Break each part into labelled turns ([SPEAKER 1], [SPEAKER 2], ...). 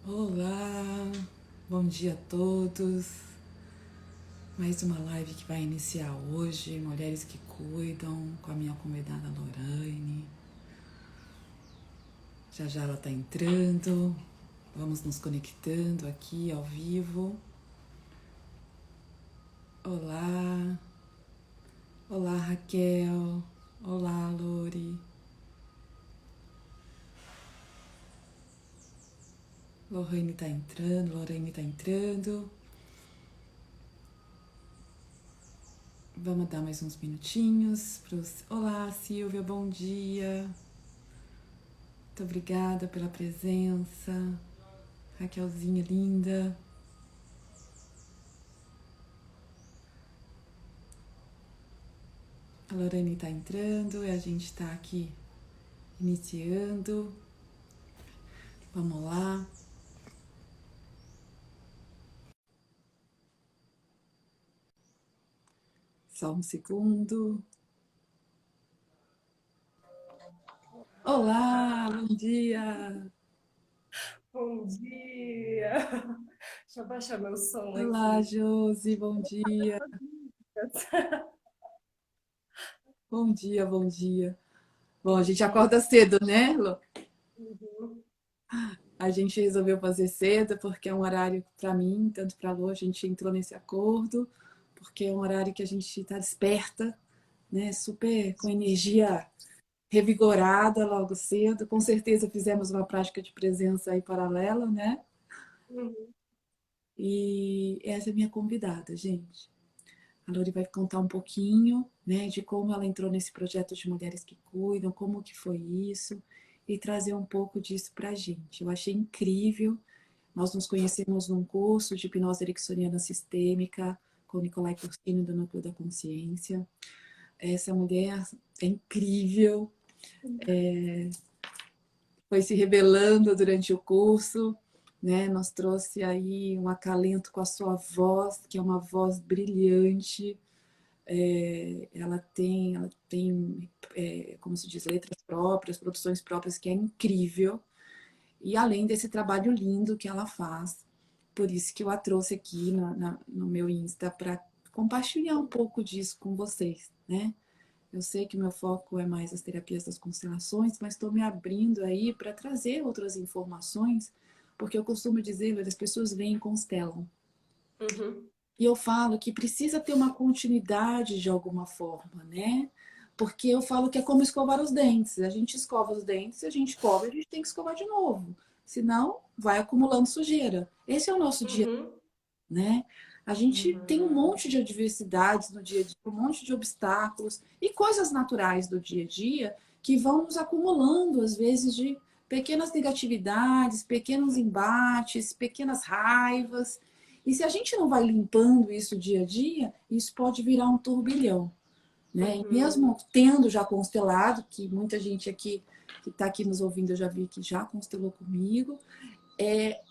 [SPEAKER 1] Olá, bom dia a todos. Mais uma live que vai iniciar hoje, Mulheres que Cuidam, com a minha convidada Lorraine. Já já ela está entrando, vamos nos conectando aqui ao vivo. Olá, olá Raquel, olá Lori. Lorraine está entrando. Vamos dar mais uns minutinhos. Olá Silvia, bom dia. Muito obrigada pela presença. Raquelzinha linda. A Lorane está entrando e a gente está aqui iniciando. Vamos lá. Só um segundo. Olá, bom dia.
[SPEAKER 2] Bom dia! Deixa eu baixar meu som
[SPEAKER 1] Olá,
[SPEAKER 2] aqui.
[SPEAKER 1] Josi, bom dia. Bom dia, bom dia. Bom, a gente acorda cedo, né, Lô?
[SPEAKER 2] Uhum.
[SPEAKER 1] A gente resolveu fazer cedo porque é um horário para mim, tanto para a Lô, a gente entrou nesse acordo, porque é um horário que a gente está desperta, né, super com energia revigorada logo cedo. Com certeza fizemos uma prática de presença aí paralela, né?
[SPEAKER 2] Uhum.
[SPEAKER 1] E essa é a minha convidada, gente. A Lori vai contar um pouquinho, né, de como ela entrou nesse projeto de Mulheres que Cuidam, como que foi isso, e trazer um pouco disso pra gente. Eu achei incrível. Nós nos conhecemos num curso de hipnose ericksoniana sistêmica com Nicolai Corsini do Núcleo da Consciência. Essa mulher é incrível, foi se revelando durante o curso, né? Nos trouxe aí um acalento com a sua voz, que é uma voz brilhante. Ela tem, como se diz, letras próprias, produções próprias, que é incrível. E além desse trabalho lindo que ela faz, por isso que eu a trouxe aqui no meu Insta para compartilhar um pouco disso com vocês, né? Eu sei que o meu foco é mais as terapias das constelações, mas estou me abrindo aí para trazer outras informações, porque eu costumo dizer, as pessoas vêm e constelam.
[SPEAKER 2] Uhum.
[SPEAKER 1] E eu falo que precisa ter uma continuidade de alguma forma, né? Porque eu falo que é como escovar os dentes. A gente escova os dentes, a gente cobra, a gente tem que escovar de novo. Senão, vai acumulando sujeira. Esse é o nosso dia,
[SPEAKER 2] Uhum.
[SPEAKER 1] né? A gente tem um
[SPEAKER 2] Uhum.
[SPEAKER 1] monte de adversidades no dia a dia, um monte de obstáculos e coisas naturais do dia a dia que vão nos acumulando, às vezes, de pequenas negatividades, pequenos embates, pequenas raivas. E se a gente não vai limpando isso dia a dia, isso pode virar um turbilhão, né? E
[SPEAKER 2] Uhum.
[SPEAKER 1] mesmo tendo já constelado, que muita gente aqui que está aqui nos ouvindo, eu já vi que já constelou comigo,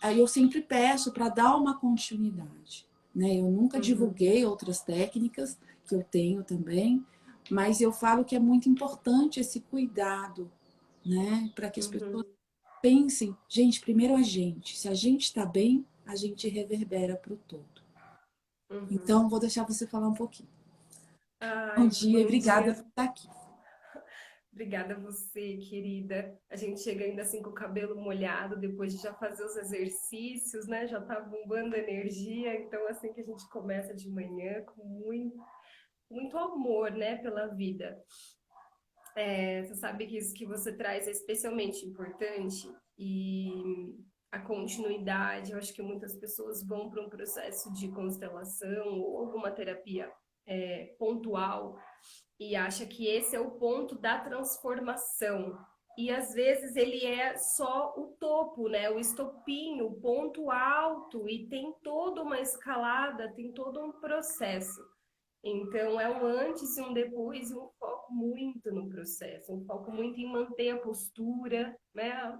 [SPEAKER 1] aí eu sempre peço para dar uma continuidade. Né? Eu nunca
[SPEAKER 2] Uhum.
[SPEAKER 1] divulguei outras técnicas que eu tenho também, mas eu falo que é muito importante esse cuidado, né? Para que as pessoas
[SPEAKER 2] Uhum.
[SPEAKER 1] pensem, gente, primeiro a gente. Se a gente está bem, a gente reverbera para o todo.
[SPEAKER 2] Uhum.
[SPEAKER 1] Então, vou deixar você falar um pouquinho. Bom
[SPEAKER 2] Ai,
[SPEAKER 1] dia e
[SPEAKER 2] bom
[SPEAKER 1] obrigada por
[SPEAKER 2] dia.
[SPEAKER 1] estar aqui.
[SPEAKER 2] Obrigada a você, querida. A gente chega ainda assim com o cabelo molhado, depois de já fazer os exercícios, né? Já tá bombando energia. Então, assim que a gente começa de manhã, com muito amor, né, pela vida. Você sabe que isso que você traz é especialmente importante e a continuidade. Eu acho que muitas pessoas vão para um processo de constelação ou alguma terapia pontual e acha que esse é o ponto da transformação. E às vezes ele é só o topo, né? O estopim, o ponto alto, e tem toda uma escalada, tem todo um processo. Então, é um antes e um depois, e um foco muito no processo, um foco muito em manter a postura, né?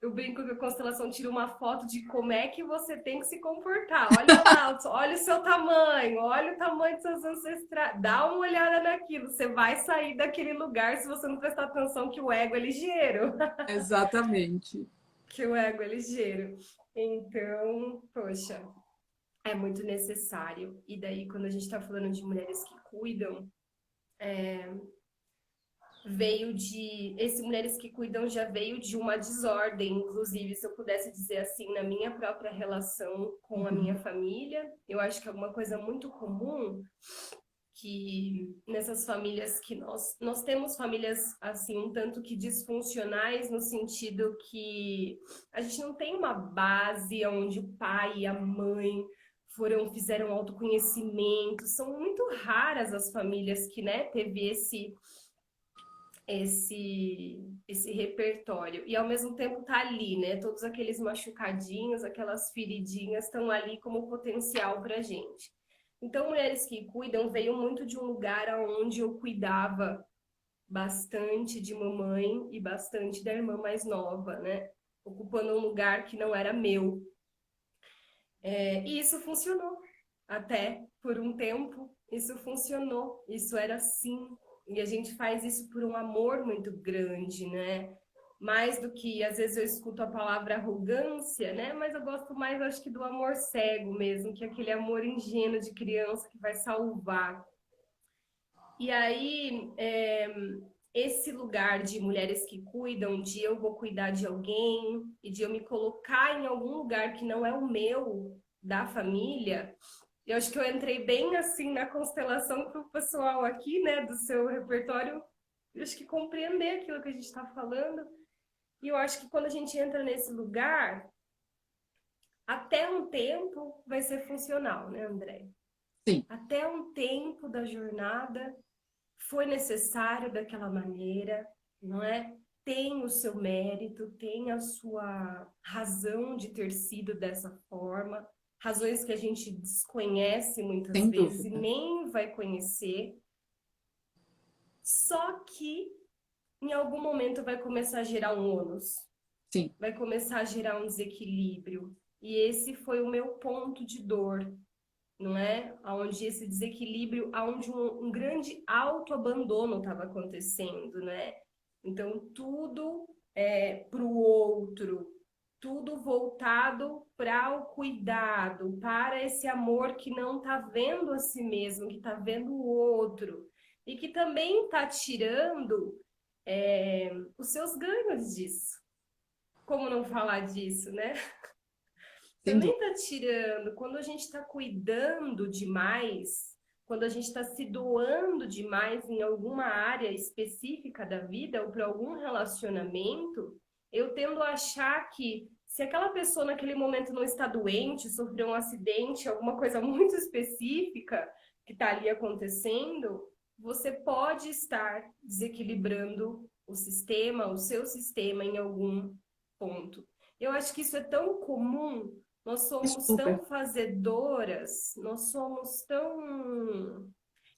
[SPEAKER 2] Eu brinco que a constelação tira uma foto de como é que você tem que se comportar. Olha lá, olha o seu tamanho, olha o tamanho dos seus ancestrais, dá uma olhada naquilo. Você vai sair daquele lugar se você não prestar atenção que o ego é ligeiro.
[SPEAKER 1] Exatamente.
[SPEAKER 2] que o ego é ligeiro. Então, poxa, é muito necessário. E daí, quando a gente está falando de mulheres que cuidam, veio de... Esse Mulheres que Cuidam já veio de uma desordem, inclusive, se eu pudesse dizer assim, na minha própria relação com a minha família. Eu acho que é uma coisa muito comum que nessas famílias que nós temos famílias assim um tanto que disfuncionais no sentido que a gente não tem uma base onde o pai e a mãe fizeram autoconhecimento. São muito raras as famílias que, né, teve esse repertório. E ao mesmo tempo tá ali, né? Todos aqueles machucadinhos, aquelas feridinhas estão ali como potencial pra gente. Então, Mulheres que Cuidam veio muito de um lugar onde eu cuidava bastante de mamãe e bastante da irmã mais nova, né? Ocupando um lugar que não era meu. E isso funcionou. Até por um tempo, isso funcionou. Isso era assim. E a gente faz isso por um amor muito grande, né? Mais do que, às vezes eu escuto a palavra arrogância, né? Mas eu gosto mais, acho que do amor cego mesmo, que é aquele amor ingênuo de criança que vai salvar. E aí, esse lugar de mulheres que cuidam, de eu vou cuidar de alguém, e de eu me colocar em algum lugar que não é o meu, da família, eu acho que eu entrei bem assim na constelação para o pessoal aqui, né, do seu repertório, eu acho que compreender aquilo que a gente está falando. E eu acho que quando a gente entra nesse lugar, até um tempo vai ser funcional, né, André?
[SPEAKER 1] Sim.
[SPEAKER 2] Até um tempo da jornada foi necessário daquela maneira, não é? Tem o seu mérito, tem a sua razão de ter sido dessa forma, razões que a gente desconhece muitas
[SPEAKER 1] Sem
[SPEAKER 2] vezes e
[SPEAKER 1] dúvida.
[SPEAKER 2] nem vai conhecer. Só que em algum momento vai começar a gerar um ônus,
[SPEAKER 1] Sim.
[SPEAKER 2] vai começar a gerar um desequilíbrio. E esse foi o meu ponto de dor, não é? Onde esse desequilíbrio, onde um grande autoabandono estava acontecendo, né? Então, tudo para o outro, tudo voltado para o cuidado, para esse amor que não está vendo a si mesmo, que está vendo o outro, e que também está tirando os seus ganhos disso. Como não falar disso, né?
[SPEAKER 1] Sem
[SPEAKER 2] Também
[SPEAKER 1] dúvida.
[SPEAKER 2] está tirando. Quando a gente está cuidando demais, quando a gente está se doando demais em alguma área específica da vida ou para algum relacionamento, eu tendo a achar que se aquela pessoa naquele momento não está doente, sofreu um acidente, alguma coisa muito específica que está ali acontecendo, você pode estar desequilibrando o sistema, o seu sistema em algum ponto. Eu acho que isso é tão comum, nós somos
[SPEAKER 1] Super.
[SPEAKER 2] tão fazedoras, nós somos tão...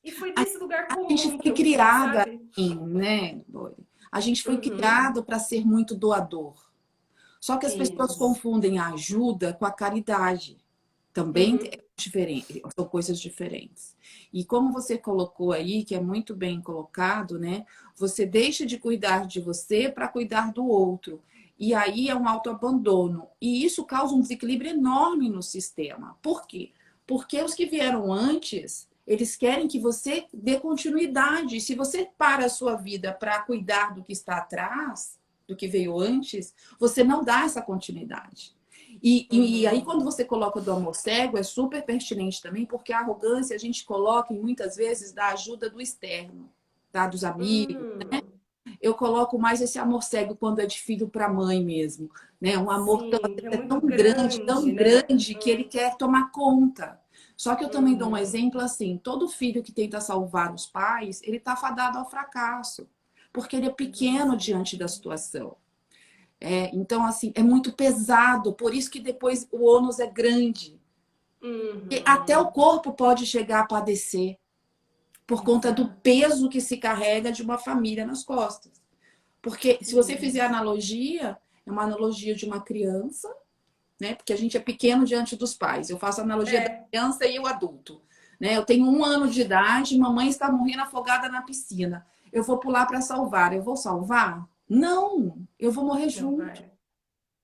[SPEAKER 2] E foi
[SPEAKER 1] A,
[SPEAKER 2] desse lugar
[SPEAKER 1] a gente
[SPEAKER 2] comum que
[SPEAKER 1] foi
[SPEAKER 2] eu fui,
[SPEAKER 1] criada
[SPEAKER 2] sabe?
[SPEAKER 1] assim, né, Dori? A gente foi
[SPEAKER 2] Uhum.
[SPEAKER 1] criado para ser muito doador. Só que as pessoas
[SPEAKER 2] Isso.
[SPEAKER 1] confundem a ajuda com a caridade. Também
[SPEAKER 2] Uhum.
[SPEAKER 1] é diferente, são coisas diferentes. E como você colocou aí, que é muito bem colocado, né? Você deixa de cuidar de você para cuidar do outro. E aí é um autoabandono. E isso causa um desequilíbrio enorme no sistema. Por quê? Porque os que vieram antes, eles querem que você dê continuidade. Se você para a sua vida para cuidar do que está atrás, do que veio antes, você não dá essa continuidade. E aí,
[SPEAKER 2] Uhum.
[SPEAKER 1] quando você coloca do amor cego, é super pertinente também, porque a arrogância a gente coloca, e muitas vezes, da ajuda do externo, tá? Dos amigos.
[SPEAKER 2] Hum.
[SPEAKER 1] Eu coloco mais esse amor cego quando é de filho para mãe mesmo, né? Um amor
[SPEAKER 2] Sim, que é muito
[SPEAKER 1] tão
[SPEAKER 2] grande, né?
[SPEAKER 1] grande que ele quer tomar conta. Só que eu também dou um
[SPEAKER 2] Uhum.
[SPEAKER 1] exemplo assim: todo filho que tenta salvar os pais, ele está fadado ao fracasso, porque ele é pequeno diante da
[SPEAKER 2] Exatamente.
[SPEAKER 1] situação. Então, assim, é muito pesado, por isso que depois o ônus é grande. E até o
[SPEAKER 2] Uhum.
[SPEAKER 1] corpo pode chegar a padecer por conta do
[SPEAKER 2] Exato.
[SPEAKER 1] peso que se carrega de uma família nas costas. Porque se você fizer
[SPEAKER 2] Isso.
[SPEAKER 1] analogia, é uma analogia de uma criança, né? Porque a gente é pequeno diante dos pais. Eu faço a analogia da
[SPEAKER 2] É.
[SPEAKER 1] criança e o adulto. Né? Eu tenho 1 ano de idade, mamãe está morrendo afogada na piscina. Eu vou pular para salvar. Eu vou salvar? Não, eu vou morrer
[SPEAKER 2] Não
[SPEAKER 1] junto.
[SPEAKER 2] vai.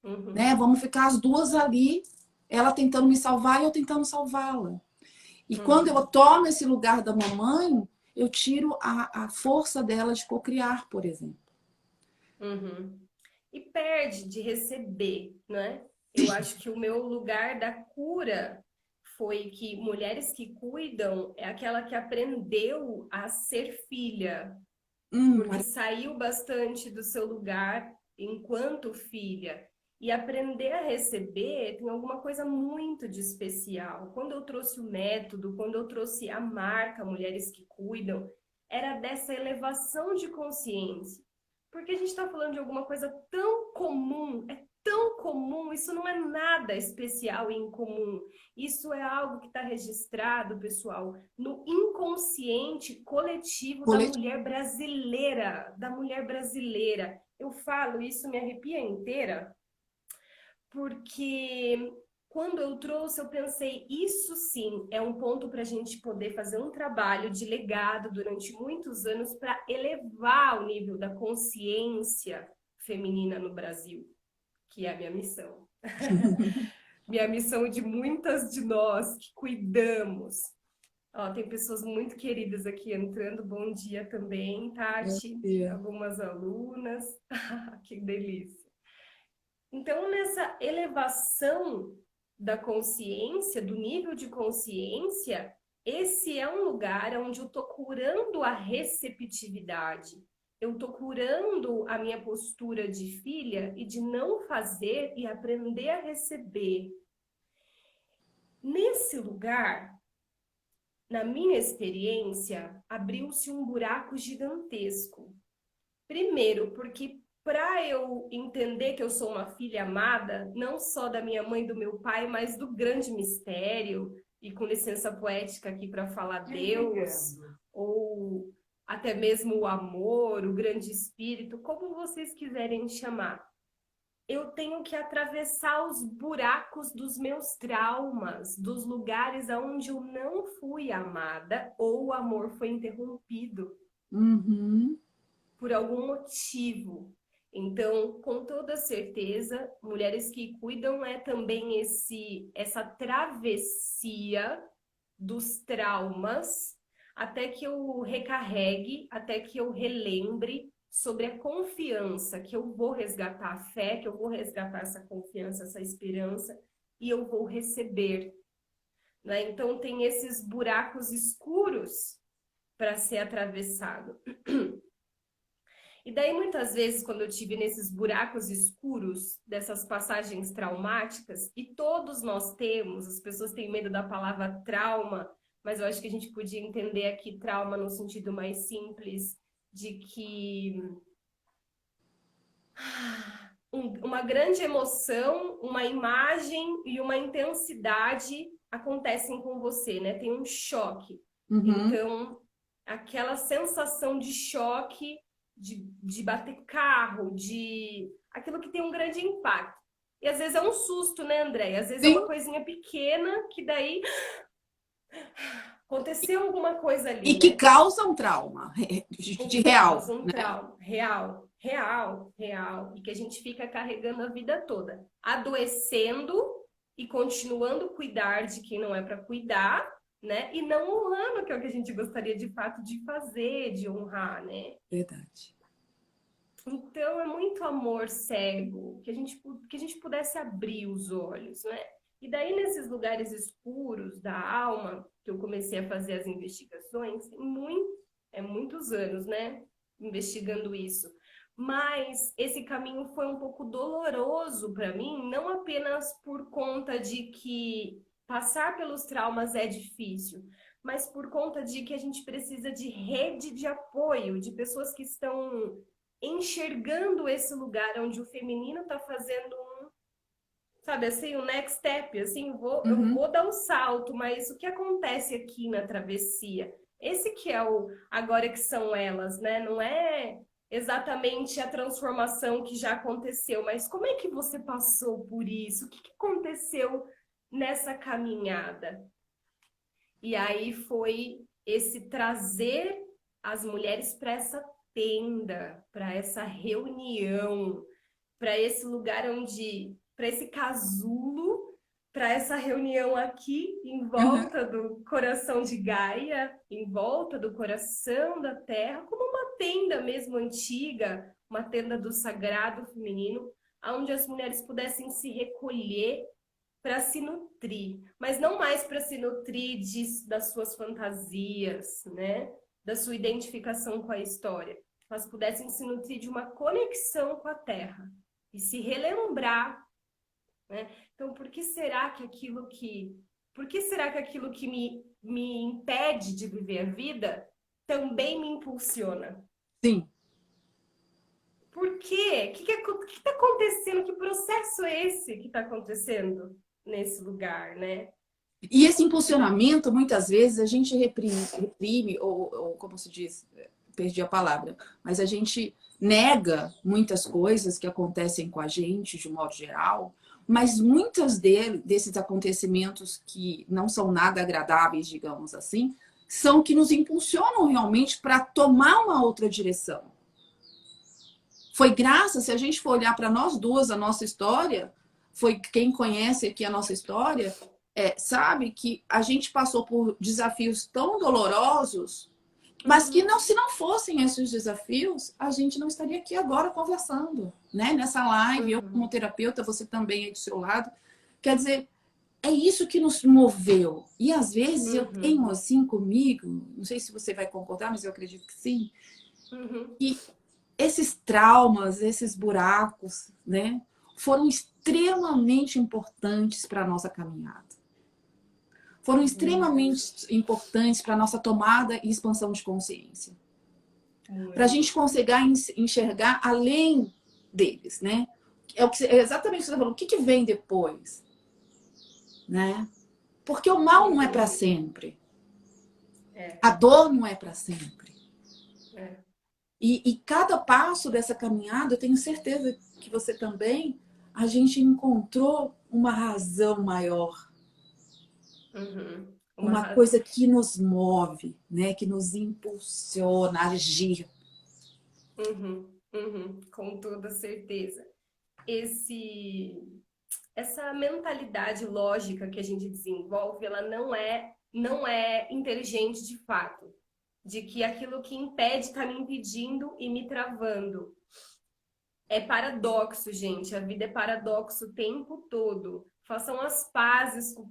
[SPEAKER 2] Uhum.
[SPEAKER 1] né? Vamos ficar as duas ali, ela tentando me salvar e eu tentando salvá-la. E quando eu
[SPEAKER 2] Uhum.
[SPEAKER 1] tomo esse lugar da mamãe, eu tiro a força dela de cocriar, por exemplo.
[SPEAKER 2] Uhum. E perde de receber, né? Eu acho que o meu lugar da cura foi que mulheres que cuidam é aquela que aprendeu a ser filha, porque
[SPEAKER 1] Mari-
[SPEAKER 2] saiu bastante do seu lugar enquanto filha. E aprender a receber tem alguma coisa muito de especial. Quando eu trouxe o método, quando eu trouxe a marca Mulheres que Cuidam, era dessa elevação de consciência. Porque a gente está falando de alguma coisa tão comum, é tão comum, isso não é nada especial e incomum. Isso é algo que está registrado, pessoal, no inconsciente coletivo da
[SPEAKER 1] coletivo.
[SPEAKER 2] mulher brasileira, da mulher brasileira. Eu falo, isso me arrepia inteira, porque quando eu trouxe, eu pensei, isso sim é um ponto para a gente poder fazer um trabalho de legado durante muitos anos para elevar o nível da consciência feminina no Brasil, que é a minha missão. Minha missão de muitas de nós que cuidamos. Ó, tem pessoas muito queridas aqui entrando. Bom dia também, Tati.
[SPEAKER 1] É.
[SPEAKER 2] Algumas alunas. Que delícia. Então, nessa elevação da consciência, do nível de consciência, esse é um lugar onde eu estou curando a receptividade. Eu estou curando a minha postura de filha e de não fazer e aprender a receber. Nesse lugar, na minha experiência, abriu-se um buraco gigantesco. Primeiro, porque para eu entender que eu sou uma filha amada, não só da minha mãe e do meu pai, mas do grande mistério, e com licença poética aqui para falar Deus, ou até mesmo o amor, o grande espírito, como vocês quiserem chamar, eu tenho que atravessar os buracos dos meus traumas, dos lugares aonde eu não fui amada ou o amor foi interrompido
[SPEAKER 1] Uhum.
[SPEAKER 2] por algum motivo. Então, com toda certeza, mulheres que cuidam é também essa travessia dos traumas até que eu recarregue, até que eu relembre sobre a confiança, que eu vou resgatar a fé, que eu vou resgatar essa confiança, essa esperança e eu vou receber, né? Então tem esses buracos escuros para ser atravessado. E daí, muitas vezes, quando eu tive nesses buracos escuros, dessas passagens traumáticas, e todos nós temos, as pessoas têm medo da palavra trauma, mas eu acho que a gente podia entender aqui trauma no sentido mais simples, de que uma grande emoção, uma imagem e uma intensidade acontecem com você, né? Tem um choque.
[SPEAKER 1] Uhum.
[SPEAKER 2] Então, aquela sensação de choque, de bater carro, de aquilo que tem um grande impacto. E às vezes é um susto, né, André? Às vezes é uma
[SPEAKER 1] Sim.
[SPEAKER 2] coisinha pequena que daí aconteceu alguma coisa
[SPEAKER 1] E
[SPEAKER 2] ali,
[SPEAKER 1] que
[SPEAKER 2] né?
[SPEAKER 1] causa um trauma
[SPEAKER 2] O
[SPEAKER 1] de
[SPEAKER 2] que
[SPEAKER 1] real,
[SPEAKER 2] causa um
[SPEAKER 1] né?
[SPEAKER 2] trauma real, real, real, e que a gente fica carregando a vida toda, adoecendo e continuando a cuidar de quem não é para cuidar, né? E não honrando, que é o que a gente gostaria de fato de fazer, de honrar, né?
[SPEAKER 1] Verdade.
[SPEAKER 2] Então é muito amor cego, que a gente pudesse abrir os olhos, né? E daí, nesses lugares escuros da alma, que eu comecei a fazer as investigações, muitos anos, né? Investigando isso. Mas esse caminho foi um pouco doloroso para mim, não apenas por conta de que passar pelos traumas é difícil, mas por conta de que a gente precisa de rede de apoio, de pessoas que estão enxergando esse lugar onde o feminino está fazendo sabe assim, o next step, assim, eu
[SPEAKER 1] Uhum.
[SPEAKER 2] vou dar o salto, mas o que acontece aqui na travessia? Esse que é o agora que são elas, né? Não é exatamente a transformação que já aconteceu, mas como é que você passou por isso? O que aconteceu nessa caminhada? E aí foi esse trazer as mulheres para essa tenda, para essa reunião, para esse lugar para esse casulo, para essa reunião aqui, em
[SPEAKER 1] Uhum.
[SPEAKER 2] volta do coração de Gaia, em volta do coração da Terra, como uma tenda mesmo antiga, uma tenda do sagrado feminino, onde as mulheres pudessem se recolher para se nutrir, mas não mais para se nutrir das suas fantasias, né? Da sua identificação com a história, mas pudessem se nutrir de uma conexão com a Terra e se relembrar, né? Então, por que será que aquilo que me impede de viver a vida também me impulsiona?
[SPEAKER 1] Sim.
[SPEAKER 2] Por quê? O que está acontecendo? Que processo é esse que está acontecendo nesse lugar, né?
[SPEAKER 1] E esse impulsionamento, muitas vezes, a gente reprime ou como se diz, perdi a palavra, mas a gente nega muitas coisas que acontecem com a gente, de um modo geral, mas muitos desses acontecimentos que não são nada agradáveis, digamos assim, são que nos impulsionam realmente para tomar uma outra direção. Foi graças, se a gente for olhar para nós duas, a nossa história, foi quem conhece aqui a nossa história, sabe que a gente passou por desafios tão dolorosos, mas que não, se não fossem esses desafios, a gente não estaria aqui agora conversando, né? Nessa live, eu como
[SPEAKER 2] Uhum,
[SPEAKER 1] terapeuta, você também aí do seu lado. Quer dizer, é isso que nos moveu. E às vezes eu tenho
[SPEAKER 2] uhum,
[SPEAKER 1] assim comigo, não sei se você vai concordar, mas eu acredito que sim,
[SPEAKER 2] uhum,
[SPEAKER 1] que esses traumas, esses buracos, né, foram extremamente importantes para a nossa caminhada. Foram
[SPEAKER 2] muito,
[SPEAKER 1] extremamente importantes para a nossa tomada e expansão de consciência. Para a
[SPEAKER 2] muito.
[SPEAKER 1] gente conseguir enxergar além deles, né? É exatamente o que você está falando. O que vem depois, né? Porque o mal não é para
[SPEAKER 2] Uhum,
[SPEAKER 1] sempre.
[SPEAKER 2] é,
[SPEAKER 1] A dor não é para sempre.
[SPEAKER 2] é.
[SPEAKER 1] E cada passo dessa caminhada, eu tenho certeza que você também, a gente encontrou uma razão maior,
[SPEAKER 2] Uhum.
[SPEAKER 1] uma coisa que nos move, né? Que nos impulsiona a agir.
[SPEAKER 2] Uhum, uhum, com toda certeza. Esse, essa mentalidade lógica que a gente desenvolve, ela não é inteligente de fato. De que aquilo que impede está me impedindo e me travando. É paradoxo, gente. A vida é paradoxo o tempo todo. Façam as pazes com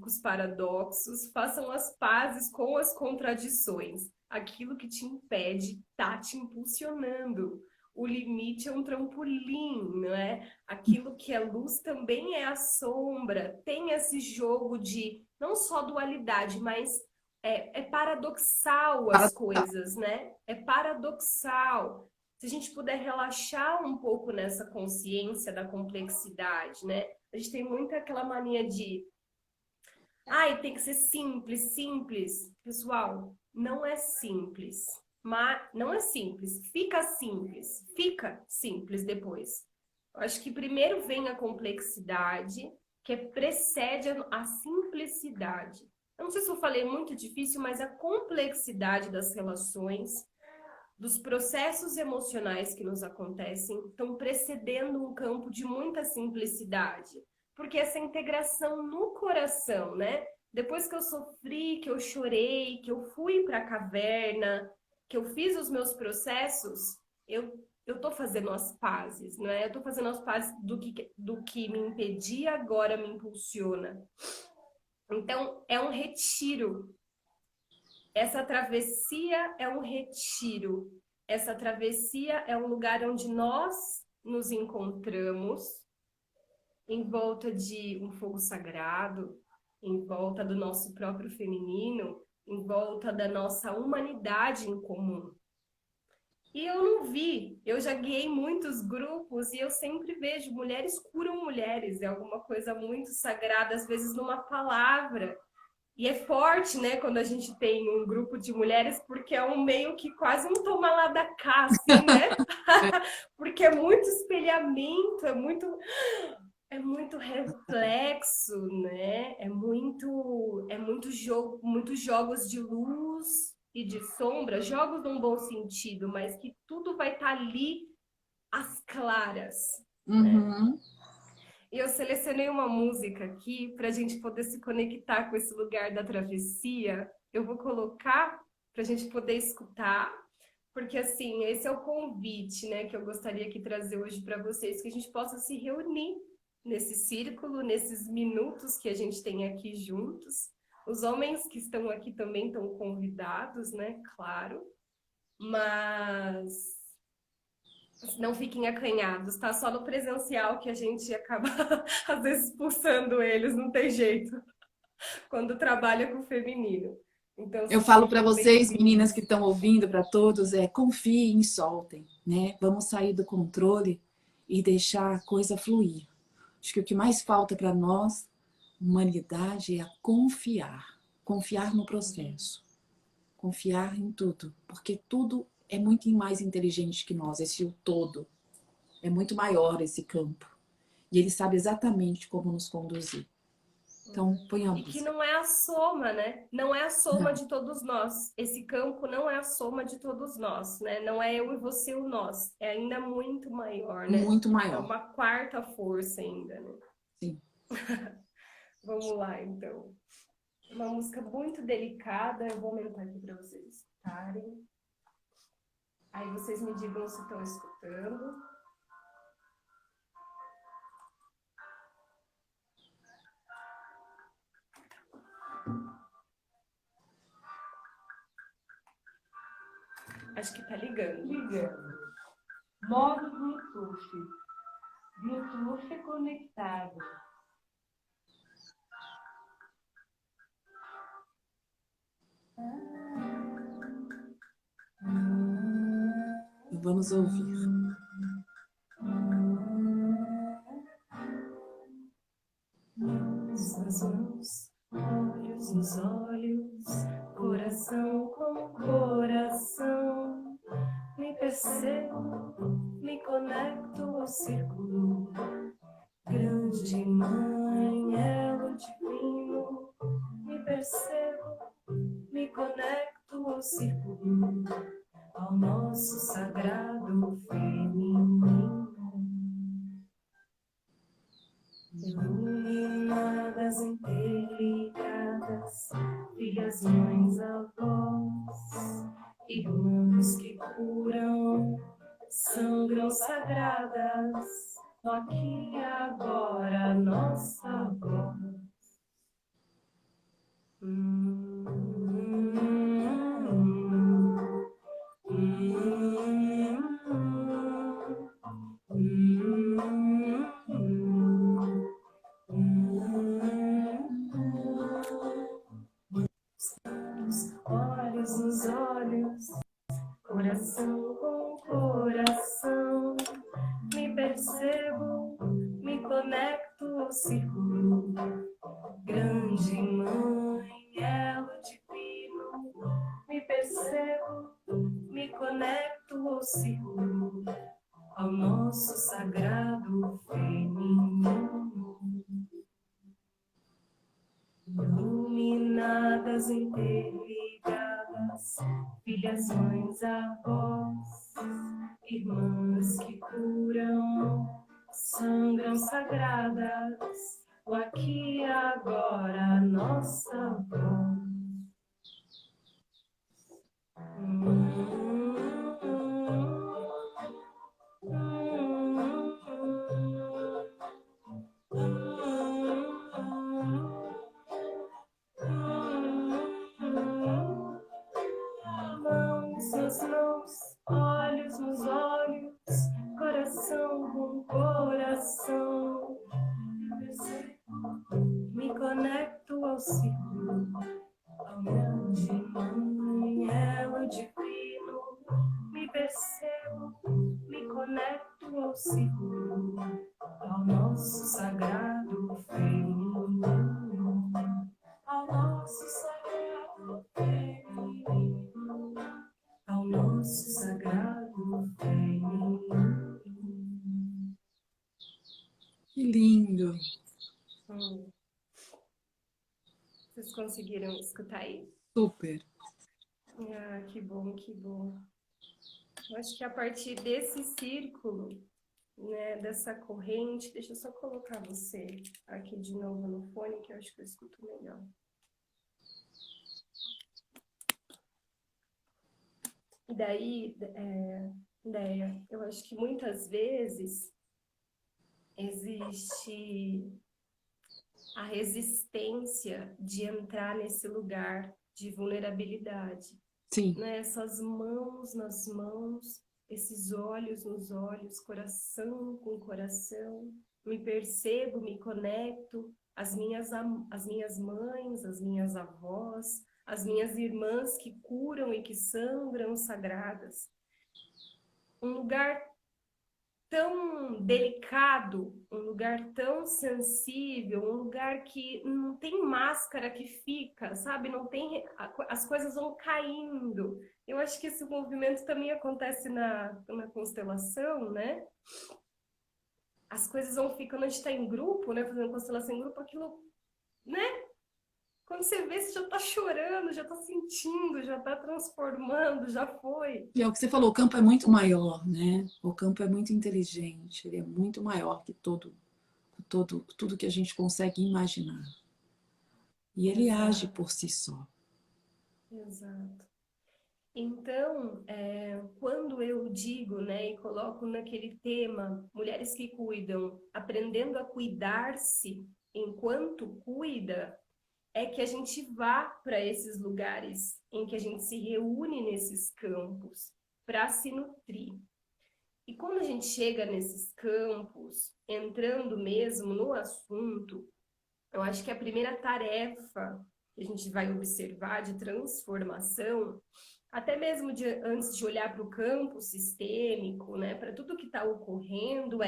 [SPEAKER 2] os paradoxos, façam as pazes com as contradições. Aquilo que te impede está te impulsionando. O limite é um trampolim, não é? Aquilo que é luz também é a sombra. Tem esse jogo de não só dualidade, mas é paradoxal as
[SPEAKER 1] Paradoxal.
[SPEAKER 2] coisas, né? É paradoxal. Se a gente puder relaxar um pouco nessa consciência da complexidade, né? A gente tem muito aquela mania de, ai, tem que ser simples, simples. Pessoal, não é simples. Mas não é simples, fica simples depois. Eu acho que primeiro vem a complexidade, que precede a simplicidade. Eu não sei se eu falei muito difícil, mas a complexidade das relações, dos processos emocionais que nos acontecem, estão precedendo um campo de muita simplicidade. Porque essa integração no coração, né? Depois que eu sofri, que eu chorei, que eu fui para a caverna, que eu fiz os meus processos, eu tô fazendo as pazes, não é? Eu tô fazendo as pazes do que me impedia, agora me impulsiona. Então, é um retiro. Essa travessia é um retiro. Essa travessia é um lugar onde nós nos encontramos em volta de um fogo sagrado, em volta do nosso próprio feminino, em volta da nossa humanidade em comum. E eu não vi, eu já guiei muitos grupos e eu sempre vejo mulheres curam mulheres, é alguma coisa muito sagrada, às vezes numa palavra. E é forte, né, quando a gente tem um grupo de mulheres, porque é um meio que quase um toma lá da cá, assim, né? Porque é muito espelhamento, é muito reflexo, né? É muito jogo, muitos jogos de luz e de sombra, jogos num bom sentido, mas que tudo vai estar ali às claras,
[SPEAKER 1] Uhum.
[SPEAKER 2] E eu selecionei uma música aqui para a gente poder se conectar com esse lugar da travessia. Eu vou colocar para a gente poder escutar, porque assim, esse é o convite, né, que eu gostaria de trazer hoje para vocês, que a gente possa se reunir nesse círculo, nesses minutos que a gente tem aqui juntos. Os homens que estão aqui também estão convidados, né, claro, mas não fiquem acanhados, tá? Só no presencial que a gente acaba, às vezes, expulsando eles, não tem jeito, quando trabalha com o feminino. Então,
[SPEAKER 1] Eu falo
[SPEAKER 2] sejam
[SPEAKER 1] para
[SPEAKER 2] muito
[SPEAKER 1] vocês, meninas que
[SPEAKER 2] bem-vindos.
[SPEAKER 1] estão ouvindo, para todos, confiem e soltem, né? Vamos sair do controle e deixar a coisa fluir. Acho que o que mais falta para nós, humanidade, é confiar. Confiar no processo. Confiar em tudo. Porque tudo é muito mais inteligente que nós, esse o todo. É muito maior esse campo. E ele sabe exatamente como nos conduzir. Então, põe a
[SPEAKER 2] E que
[SPEAKER 1] música.
[SPEAKER 2] não é a soma, né? Não é a soma
[SPEAKER 1] Não,
[SPEAKER 2] de todos nós. Esse campo não é a soma de todos nós, né? Não é eu e você o nós. É ainda muito maior, né?
[SPEAKER 1] muito
[SPEAKER 2] É
[SPEAKER 1] maior.
[SPEAKER 2] uma quarta força ainda, né?
[SPEAKER 1] Sim.
[SPEAKER 2] Vamos lá, então. Uma música muito delicada. Eu vou aumentar aqui para vocês escutarem. Aí vocês me digam se estão escutando. Acho que tá ligando.
[SPEAKER 3] Ligando. Modo Bluetooth. Bluetooth conectado.
[SPEAKER 1] Vamos ouvir.
[SPEAKER 2] Suas mãos, olhos nos olhos, coração com coração. Me percebo, me conecto ao círculo. Grande mãe, elo divino. Me percebo, me conecto ao círculo, ao nosso sagrado feminino. Iluminadas, interligadas, filhas, mães, avós, irmãs que curam, sangram sagradas, aqui e agora nossa voz. Olhos nos olhos, coração com coração, me percebo, me conecto ao círculo. Grande mãe, elo divino, me percebo, me conecto ao círculo, ao nosso sagrado feminino. Iluminadas, interligadas, filhas, mães, avós, irmãs que curam, sangram sagradas, o aqui e agora nossa voz. Mãos nas mãos, olhos nos olhos, coração com coração. Me conecto ao círculo, ao grande mãe, elo divino. Me percebo, me conecto ao círculo, ao nosso sagrado feminino, ao nosso sagrado feminino, ao nosso sagrado feminino.
[SPEAKER 1] Que lindo.
[SPEAKER 2] Vocês conseguiram escutar aí?
[SPEAKER 1] Super.
[SPEAKER 2] Ah, que bom, que bom. Eu acho que a partir desse círculo né, dessa corrente. Deixa eu só colocar você aqui de novo no fone, que eu acho que eu escuto melhor. E daí, Déia, eu acho que muitas vezes existe a resistência de entrar nesse lugar de vulnerabilidade.
[SPEAKER 1] Sim.
[SPEAKER 2] Né? Essas mãos nas mãos, esses olhos nos olhos, coração com coração. Me percebo, me conecto, as minhas mães, as minhas avós, as minhas irmãs que curam e que sangram sagradas. Um lugar tão delicado, um lugar tão sensível, um lugar que não tem máscara que fica, sabe? Não tem, as coisas vão caindo. Eu acho que esse movimento também acontece na constelação, né? As coisas vão ficando, a gente está em grupo, né? Fazendo constelação em grupo, aquilo, né? Quando você vê, você já está chorando, já está sentindo, já está transformando, já foi.
[SPEAKER 1] E é o que você falou, o campo é muito maior, né? O campo é muito inteligente, ele é muito maior que tudo que a gente consegue imaginar. E ele age por si só.
[SPEAKER 2] Exato. Então, quando eu digo, né, e coloco naquele tema, mulheres que cuidam, aprendendo a cuidar-se enquanto cuida, é que a gente vá para esses lugares em que a gente se reúne nesses campos para se nutrir. E quando a gente chega nesses campos, entrando mesmo no assunto, eu acho que a primeira tarefa que a gente vai observar de transformação, até mesmo antes de olhar para o campo sistêmico, né, para tudo que está ocorrendo,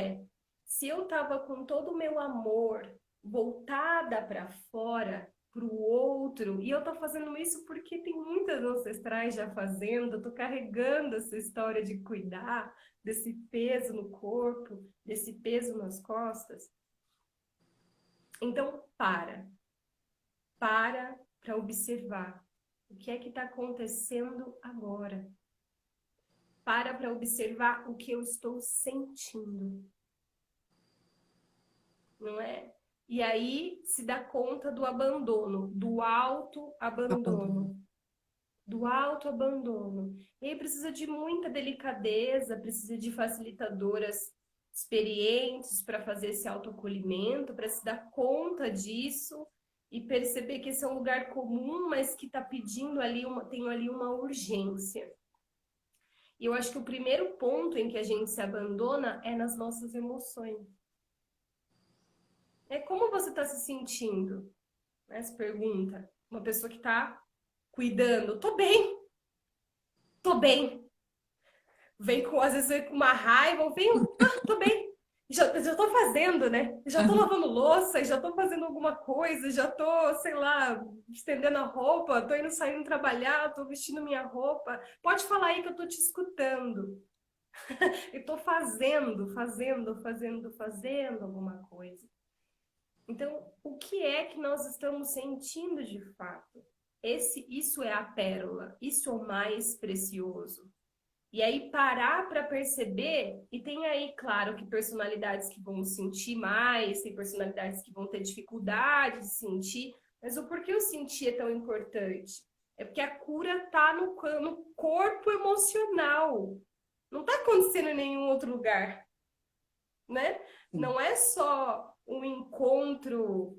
[SPEAKER 2] se eu estava com todo o meu amor voltada para fora, para o outro, e eu estou fazendo isso porque tem muitas ancestrais já fazendo, eu estou carregando essa história de cuidar, desse peso no corpo, desse peso nas costas. Então, para observar o que é que está acontecendo agora. Para observar o que eu estou sentindo. Não é? E aí se dá conta do abandono, do autoabandono. Do autoabandono. E aí precisa de muita delicadeza, precisa de facilitadoras experientes para fazer esse autoacolhimento, para se dar conta disso e perceber que esse é um lugar comum, mas que está pedindo ali tem ali uma urgência. E eu acho que o primeiro ponto em que a gente se abandona é nas nossas emoções. É como você está se sentindo? Né? Se pergunta. Uma pessoa que está cuidando. Tô bem. Vem com, às vezes, com uma raiva, tô bem. Já tô fazendo, né? Já tô lavando louça, já tô fazendo alguma coisa, já tô, sei lá, estendendo a roupa, tô saindo trabalhar, tô vestindo minha roupa. Pode falar aí que eu tô te escutando. Eu tô fazendo alguma coisa. Então, o que é que nós estamos sentindo de fato? Isso é a pérola, isso é o mais precioso. E aí parar para perceber, e tem aí, claro, que personalidades que vão sentir mais, tem personalidades que vão ter dificuldade de sentir, mas o porquê o sentir é tão importante? É porque a cura está no corpo emocional. Não está acontecendo em nenhum outro lugar, né? Não é só um encontro...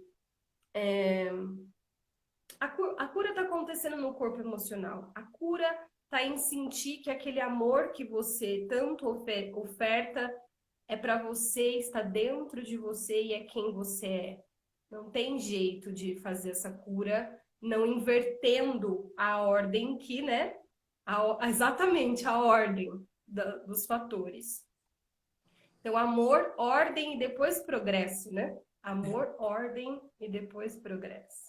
[SPEAKER 2] A cura está acontecendo no corpo emocional. A cura está em sentir que aquele amor que você tanto oferta é para você, está dentro de você e é quem você é. Não tem jeito de fazer essa cura não invertendo a ordem que, né? Exatamente a ordem dos fatores. Então, amor, ordem e depois progresso, né? Amor, ordem e depois progresso.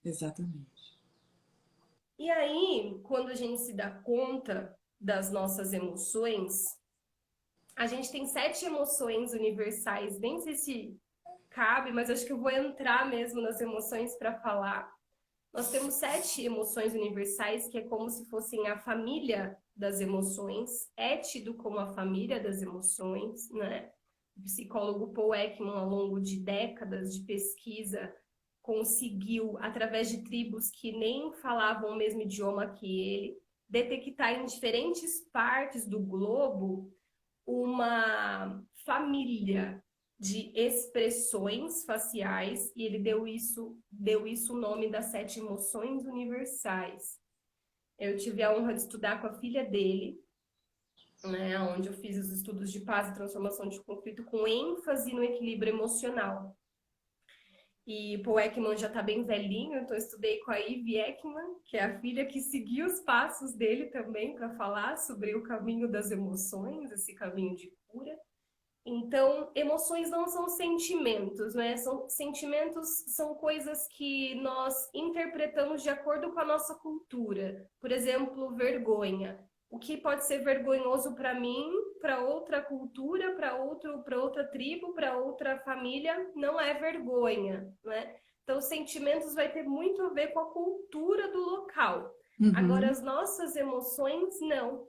[SPEAKER 1] Exatamente.
[SPEAKER 2] E aí, quando a gente se dá conta das nossas emoções, a gente tem 7 emoções universais. Nem sei se cabe, mas acho que eu vou entrar mesmo nas emoções para falar. Nós temos 7 emoções universais, que é como se fossem a família das emoções, é tido como a família das emoções, né? O psicólogo Paul Ekman, ao longo de décadas de pesquisa, conseguiu, através de tribos que nem falavam o mesmo idioma que ele, detectar em diferentes partes do globo uma família de expressões faciais, e ele deu isso o nome das 7 emoções universais. Eu tive a honra de estudar com a filha dele, né, onde eu fiz os estudos de paz e transformação de conflito com ênfase no equilíbrio emocional. E Paul Ekman já está bem velhinho, então eu estudei com a Ivy Ekman, que é a filha que seguiu os passos dele também para falar sobre o caminho das emoções, esse caminho de cura. Então, emoções não são sentimentos, né? Sentimentos são coisas que nós interpretamos de acordo com a nossa cultura. Por exemplo, vergonha. O que pode ser vergonhoso para mim, para outra cultura, para outra tribo, para outra família, não é vergonha, né? Então, sentimentos vai ter muito a ver com a cultura do local. Agora, as nossas emoções, não.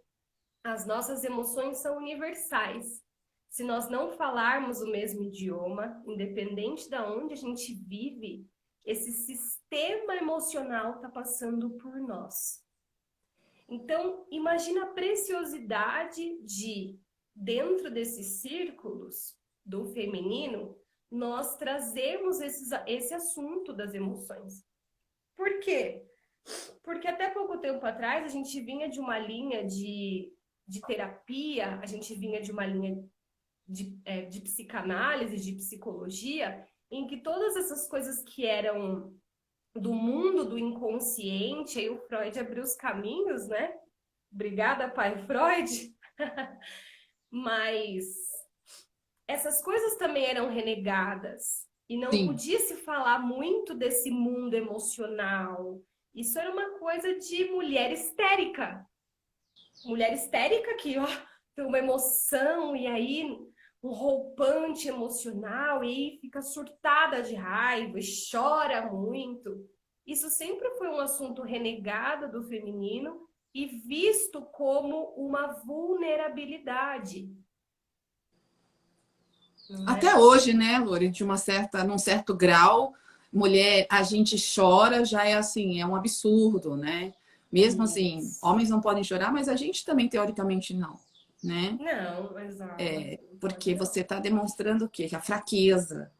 [SPEAKER 2] As nossas emoções são universais. Se nós não falarmos o mesmo idioma, independente de onde a gente vive, esse sistema emocional está passando por nós. Então, imagina a preciosidade de, dentro desses círculos do feminino, nós trazemos esse assunto das emoções. Por quê? Porque até pouco tempo atrás a gente vinha de uma linha de terapia, a gente vinha de uma linha de psicanálise, de psicologia, em que todas essas coisas que eram do mundo do inconsciente, aí o Freud abriu os caminhos, né? Obrigada, pai Freud. Mas essas coisas também eram renegadas e não podia se falar muito desse mundo emocional. Isso era uma coisa de mulher histérica. Mulher histérica que, ó, tem uma emoção e aí um roupante emocional e aí fica surtada de raiva e chora muito. Isso sempre foi um assunto renegado do feminino e visto como uma vulnerabilidade.
[SPEAKER 1] Até hoje, né, Lore, num certo grau, mulher, a gente chora, já é assim, é um absurdo, né? Mesmo assim, homens não podem chorar, mas a gente também, teoricamente, não, né?
[SPEAKER 2] Não, exato.
[SPEAKER 1] Porque você está demonstrando o quê? Que a fraqueza,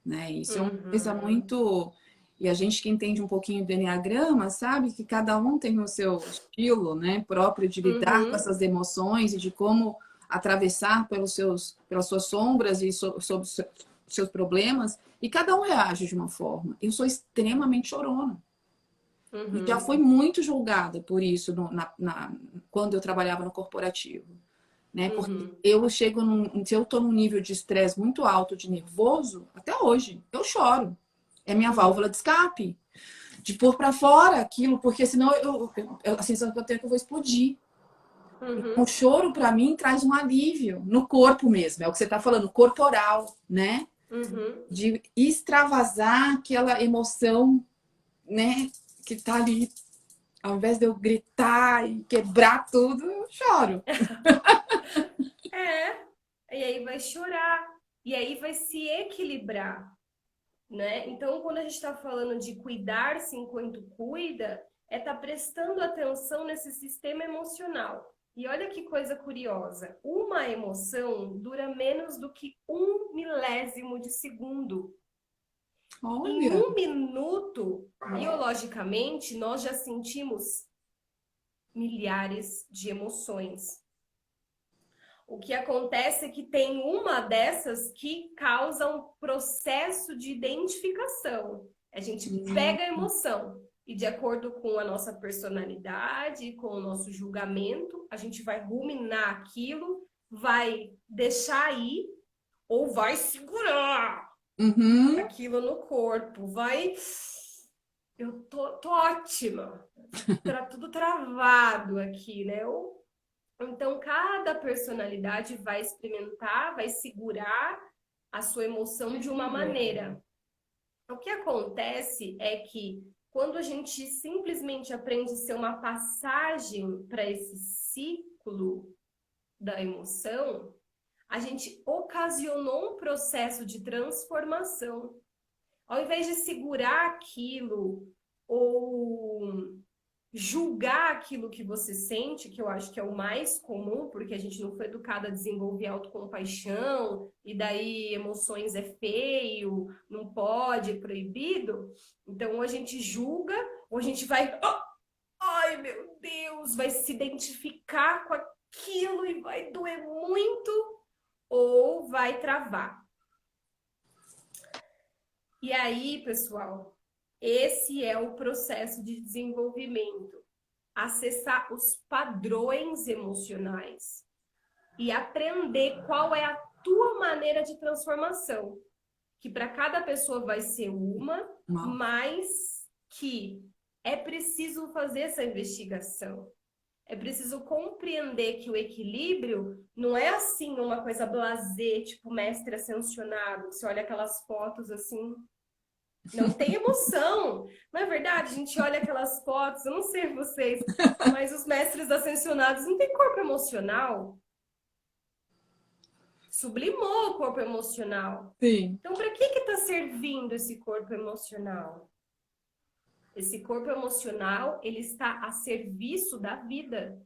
[SPEAKER 1] né? Isso é uma coisa muito... E a gente que entende um pouquinho do enneagrama, sabe que cada um tem o seu estilo, né, próprio de lidar com essas emoções e de como atravessar pelas suas sombras e sobre os seus problemas. E cada um reage de uma forma. Eu sou extremamente chorona. E já fui muito julgada por isso quando eu trabalhava no corporativo. Né? Porque se eu estou num nível de estresse muito alto, de nervoso, até hoje, eu choro. É minha válvula de escape. De pôr para fora aquilo, porque senão a sensação que eu tenho é que eu vou explodir. O choro, para mim, traz um alívio no corpo mesmo. É o que você está falando, corporal, né? De extravasar aquela emoção, né? Que tá ali. Ao invés de eu gritar e quebrar tudo, eu choro.
[SPEAKER 2] E aí vai chorar. E aí vai se equilibrar. Né? Então, quando a gente está falando de cuidar-se enquanto cuida, é estar prestando atenção nesse sistema emocional. E olha que coisa curiosa, uma emoção dura menos do que 1 milésimo de segundo.
[SPEAKER 1] Olha.
[SPEAKER 2] Em 1 minuto, biologicamente, nós já sentimos milhares de emoções. O que acontece é que tem uma dessas que causa um processo de identificação. A gente pega a emoção e, de acordo com a nossa personalidade, com o nosso julgamento, a gente vai ruminar aquilo, vai deixar ir ou vai segurar aquilo no corpo. Vai... Eu tô ótima. Tá tudo travado aqui, né? Então, cada personalidade vai experimentar, vai segurar a sua emoção de uma maneira. O que acontece é que quando a gente simplesmente aprende a ser uma passagem para esse ciclo da emoção, a gente ocasionou um processo de transformação. Ao invés de segurar aquilo ou julgar aquilo que você sente, que eu acho que é o mais comum, porque a gente não foi educada a desenvolver autocompaixão, e daí emoções é feio, não pode, é proibido. Então, ou a gente julga, ou a gente vai, oh, ai meu Deus, vai se identificar com aquilo e vai doer muito, ou vai travar. E aí, pessoal, esse é o processo de desenvolvimento. Acessar os padrões emocionais e aprender qual é a tua maneira de transformação. Que para cada pessoa vai ser uma, mas que é preciso fazer essa investigação. É preciso compreender que o equilíbrio não é assim uma coisa blasé, tipo mestre ascensionado. Você olha aquelas fotos assim, não tem emoção. Não é verdade? A gente olha aquelas fotos, eu não sei vocês, mas os mestres ascensionados não têm corpo emocional. Sublimou o corpo emocional.
[SPEAKER 1] Sim.
[SPEAKER 2] Então, para que está servindo esse corpo emocional? Esse corpo emocional, ele está a serviço da vida.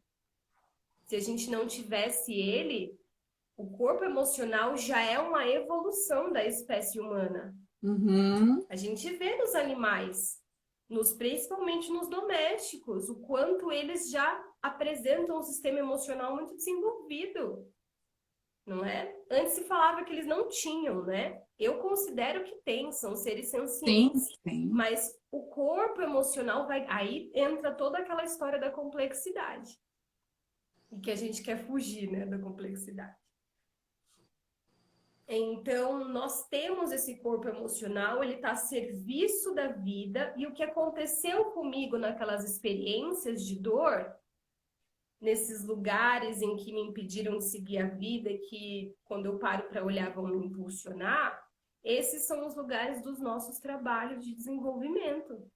[SPEAKER 2] Se a gente não tivesse ele, o corpo emocional já é uma evolução da espécie humana.
[SPEAKER 1] Uhum.
[SPEAKER 2] A gente vê nos animais, principalmente nos domésticos, o quanto eles já apresentam um sistema emocional muito desenvolvido. Não é? Antes se falava que eles não tinham, né? Eu considero que tem, são seres sencientes.
[SPEAKER 1] Sim.
[SPEAKER 2] Mas o corpo emocional vai... Aí entra toda aquela história da complexidade. E que a gente quer fugir, né, da complexidade. Então, nós temos esse corpo emocional, ele está a serviço da vida. E o que aconteceu comigo naquelas experiências de dor, nesses lugares em que me impediram de seguir a vida, que quando eu paro para olhar vão me impulsionar, esses são os lugares dos nossos trabalhos de desenvolvimento.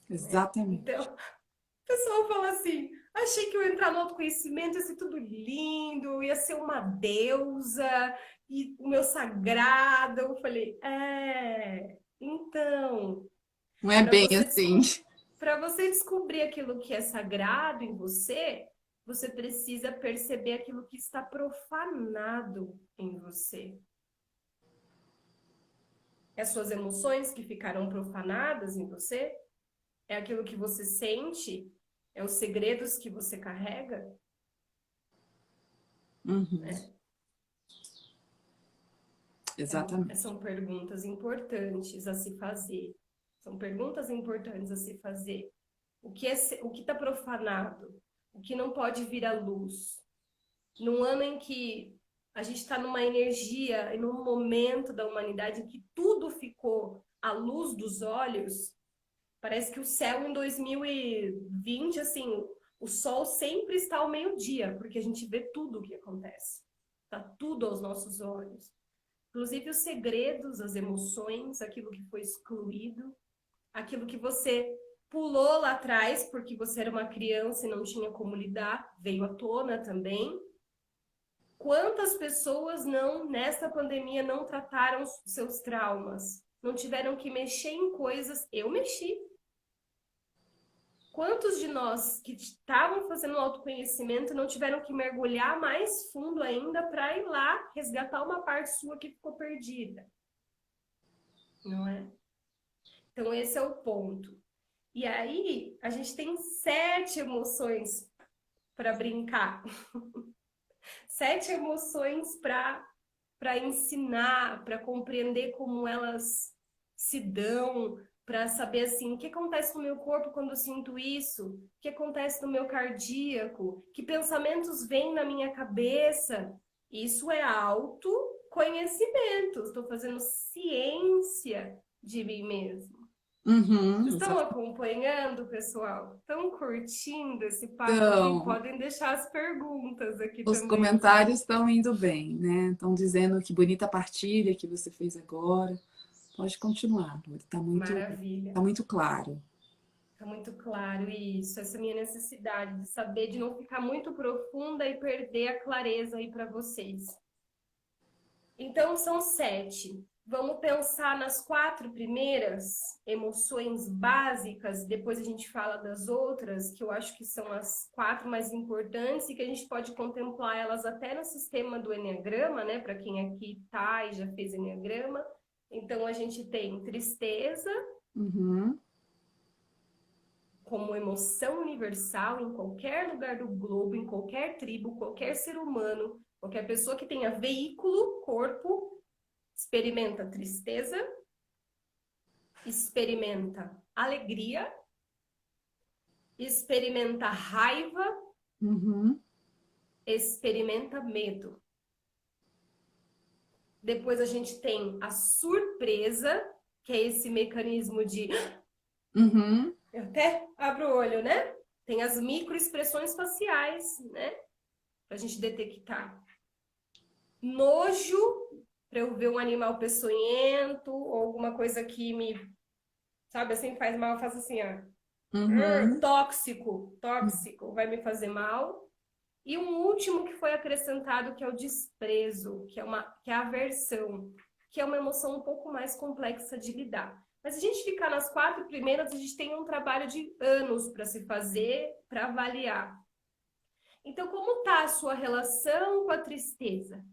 [SPEAKER 1] Exatamente.
[SPEAKER 2] Então, o pessoal fala assim, achei que eu ia entrar no autoconhecimento, ia ser tudo lindo, ia ser uma deusa, e o meu sagrado. Eu falei, então...
[SPEAKER 1] Não é bem assim.
[SPEAKER 2] Para você descobrir aquilo que é sagrado em você, você precisa perceber aquilo que está profanado em você. É as suas emoções que ficaram profanadas em você? É aquilo que você sente? É os segredos que você carrega?
[SPEAKER 1] Uhum. Exatamente.
[SPEAKER 2] São perguntas importantes a se fazer. São perguntas importantes a se fazer. O que está profanado? O que não pode vir à luz? Num ano em que a gente está numa energia e num momento da humanidade em que tudo ficou à luz dos olhos, parece que o céu em 2020, assim, o sol sempre está ao meio-dia, porque a gente vê tudo o que acontece. Está tudo aos nossos olhos. Inclusive os segredos, as emoções, aquilo que foi excluído, aquilo que você pulou lá atrás porque você era uma criança e não tinha como lidar, veio à tona também. Quantas pessoas nessa pandemia, não trataram seus traumas? Não tiveram que mexer em coisas? Eu mexi. Quantos de nós que estavam fazendo autoconhecimento não tiveram que mergulhar mais fundo ainda para ir lá resgatar uma parte sua que ficou perdida? Não é? Então, esse é o ponto. E aí, a gente tem 7 emoções para brincar. 7 emoções para ensinar, para compreender como elas se dão, para saber assim, o que acontece no meu corpo quando eu sinto isso, o que acontece no meu cardíaco, que pensamentos vêm na minha cabeça. Isso é autoconhecimento. Estou fazendo ciência de mim mesmo.
[SPEAKER 1] Uhum,
[SPEAKER 2] Vocês estão acompanhando, pessoal? Estão curtindo esse papo
[SPEAKER 1] então,
[SPEAKER 2] aqui? Podem deixar as perguntas aqui
[SPEAKER 1] os
[SPEAKER 2] também.
[SPEAKER 1] comentários estão indo bem, né? Estão dizendo que bonita partilha que você fez agora. Pode continuar, está muito,
[SPEAKER 2] Maravilha.
[SPEAKER 1] tá muito claro.
[SPEAKER 2] Tá muito claro isso, essa minha necessidade de saber, de não ficar muito profunda e perder a clareza aí para vocês. Então, são 7. Vamos pensar nas 4 primeiras emoções básicas, depois a gente fala das outras, que eu acho que são as 4 mais importantes e que a gente pode contemplar elas até no sistema do Eneagrama, né? Para quem aqui tá e já fez Eneagrama. Então, a gente tem tristeza,
[SPEAKER 1] Uhum.
[SPEAKER 2] como emoção universal em qualquer lugar do globo, em qualquer tribo, qualquer ser humano, qualquer pessoa que tenha veículo, corpo, experimenta tristeza, experimenta alegria, experimenta raiva,
[SPEAKER 1] Uhum.
[SPEAKER 2] experimenta medo. Depois a gente tem a surpresa, que é esse mecanismo de...
[SPEAKER 1] Uhum.
[SPEAKER 2] Eu até abro o olho, né? Tem as microexpressões faciais, né? Pra gente detectar. Nojo, para eu ver um animal peçonhento, ou alguma coisa que me, sabe, assim, faz mal, eu faço assim, ó.
[SPEAKER 1] Uhum.
[SPEAKER 2] Tóxico, tóxico, vai me fazer mal. E um último que foi acrescentado, que é o desprezo, que é a aversão, que é uma emoção um pouco mais complexa de lidar. Mas se a gente ficar nas 4 primeiras, a gente tem um trabalho de anos para se fazer, para avaliar. Então, como está a sua relação com a tristeza?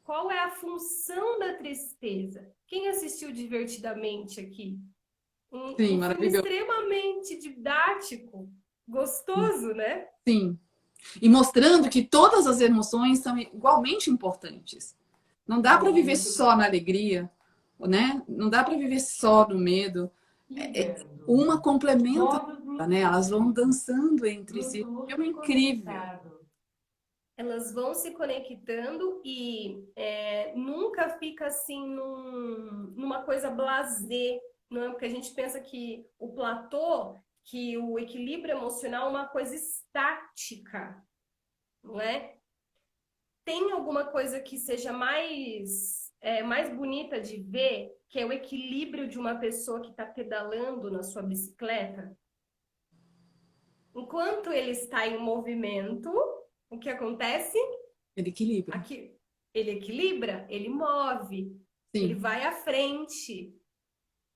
[SPEAKER 2] Qual é a função da tristeza? Quem assistiu Divertidamente aqui? Um
[SPEAKER 1] Sim,
[SPEAKER 2] filme
[SPEAKER 1] maravilhoso.
[SPEAKER 2] extremamente didático, gostoso, né?
[SPEAKER 1] Sim. E mostrando que todas as emoções são igualmente importantes. Não dá para viver só na alegria, né? Não dá para viver só no medo.
[SPEAKER 3] Inverno.
[SPEAKER 1] Uma complementa a
[SPEAKER 3] Modo
[SPEAKER 1] outra, né? Elas vão
[SPEAKER 3] Bluetooth.
[SPEAKER 1] dançando entre si. É
[SPEAKER 3] Bluetooth
[SPEAKER 1] incrível.
[SPEAKER 3] conectado.
[SPEAKER 2] Elas vão se conectando e nunca fica assim numa coisa blasé, não é? Porque a gente pensa que o platô, que o equilíbrio emocional é uma coisa estática, não é? Tem alguma coisa que seja mais bonita de ver, que é o equilíbrio de uma pessoa que está pedalando na sua bicicleta? Enquanto ele está em movimento, o que acontece?
[SPEAKER 1] Ele equilibra.
[SPEAKER 2] Aqui, ele equilibra, ele move, ele
[SPEAKER 1] Sim.
[SPEAKER 2] vai à frente.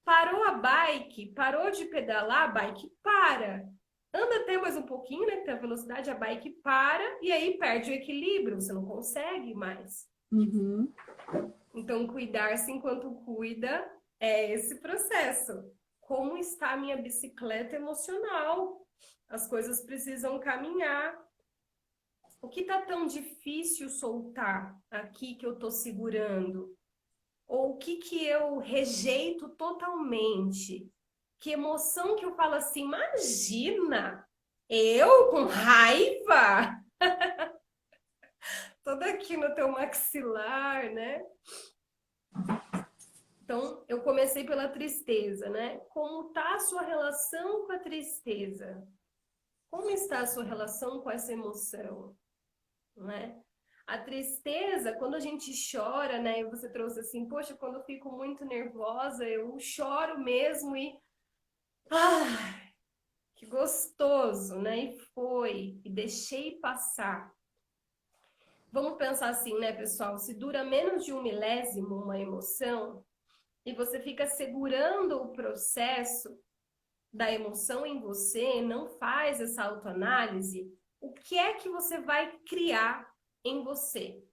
[SPEAKER 2] Parou a bike, parou de pedalar, a bike para. Anda até mais um pouquinho, né? Tem a velocidade, a bike para e aí perde o equilíbrio, você não consegue mais.
[SPEAKER 1] Uhum.
[SPEAKER 2] Então, cuidar-se enquanto cuida é esse processo. Como está a minha bicicleta emocional? As coisas precisam caminhar. O que está tão difícil soltar aqui que eu estou segurando? Ou o que eu rejeito totalmente? Que emoção que eu falo assim, imagina, eu com raiva? Toda aqui no teu maxilar, né? Então, eu comecei pela tristeza, né? Como está a sua relação com a tristeza? Como está a sua relação com essa emoção, né? A tristeza, quando a gente chora, né? E você trouxe assim, poxa, quando eu fico muito nervosa, eu choro mesmo e... Ah, que gostoso, né? E foi, e deixei passar. Vamos pensar assim, né, pessoal? Se dura menos de 1 milésimo uma emoção, e você fica segurando o processo da emoção em você, não faz essa autoanálise, o que é que você vai criar em você?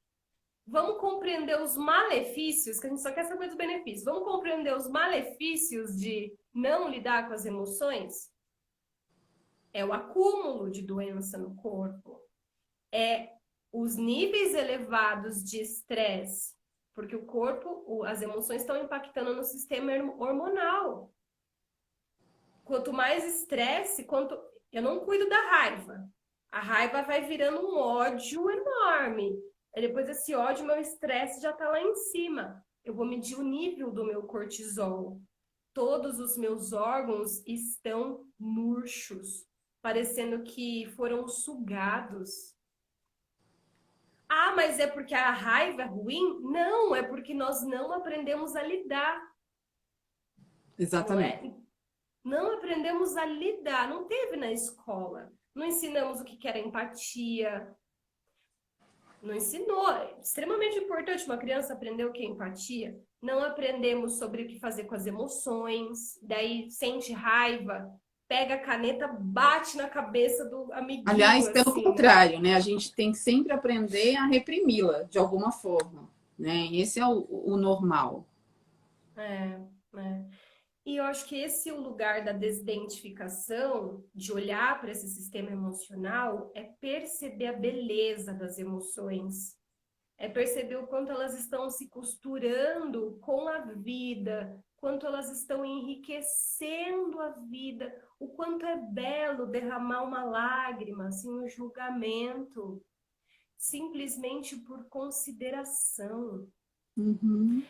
[SPEAKER 2] Vamos compreender os malefícios, que a gente só quer saber dos benefícios. Vamos compreender os malefícios de não lidar com as emoções? É o acúmulo de doença no corpo. É os níveis elevados de estresse, porque o corpo, as emoções estão impactando no sistema hormonal. Quanto mais estresse, eu não cuido da raiva. A raiva vai virando um ódio enorme. Aí depois desse ódio, meu estresse já está lá em cima. Eu vou medir o nível do meu cortisol. Todos os meus órgãos estão murchos, parecendo que foram sugados. Ah, mas é porque a raiva é ruim? Não, é porque nós não aprendemos a lidar. Não
[SPEAKER 1] Exatamente.
[SPEAKER 2] é? Não aprendemos a lidar, não teve na escola. Não ensinamos o que era empatia, não ensinou. É extremamente importante uma criança aprender o que é empatia. Não aprendemos sobre o que fazer com as emoções. Daí sente raiva, pega a caneta, bate na cabeça do
[SPEAKER 1] Aliás,
[SPEAKER 2] amiguinho,
[SPEAKER 1] pelo
[SPEAKER 2] assim, né?
[SPEAKER 1] contrário, né? A gente tem que sempre aprender a reprimi-la de alguma forma, né? Esse é o normal.
[SPEAKER 2] É, é. E eu acho que esse é o lugar da desidentificação, de olhar para esse sistema emocional, é perceber a beleza das emoções. É perceber o quanto elas estão se costurando com a vida, quanto elas estão enriquecendo a vida, o quanto é belo derramar uma lágrima, sem um julgamento, simplesmente por consideração,
[SPEAKER 1] Uhum.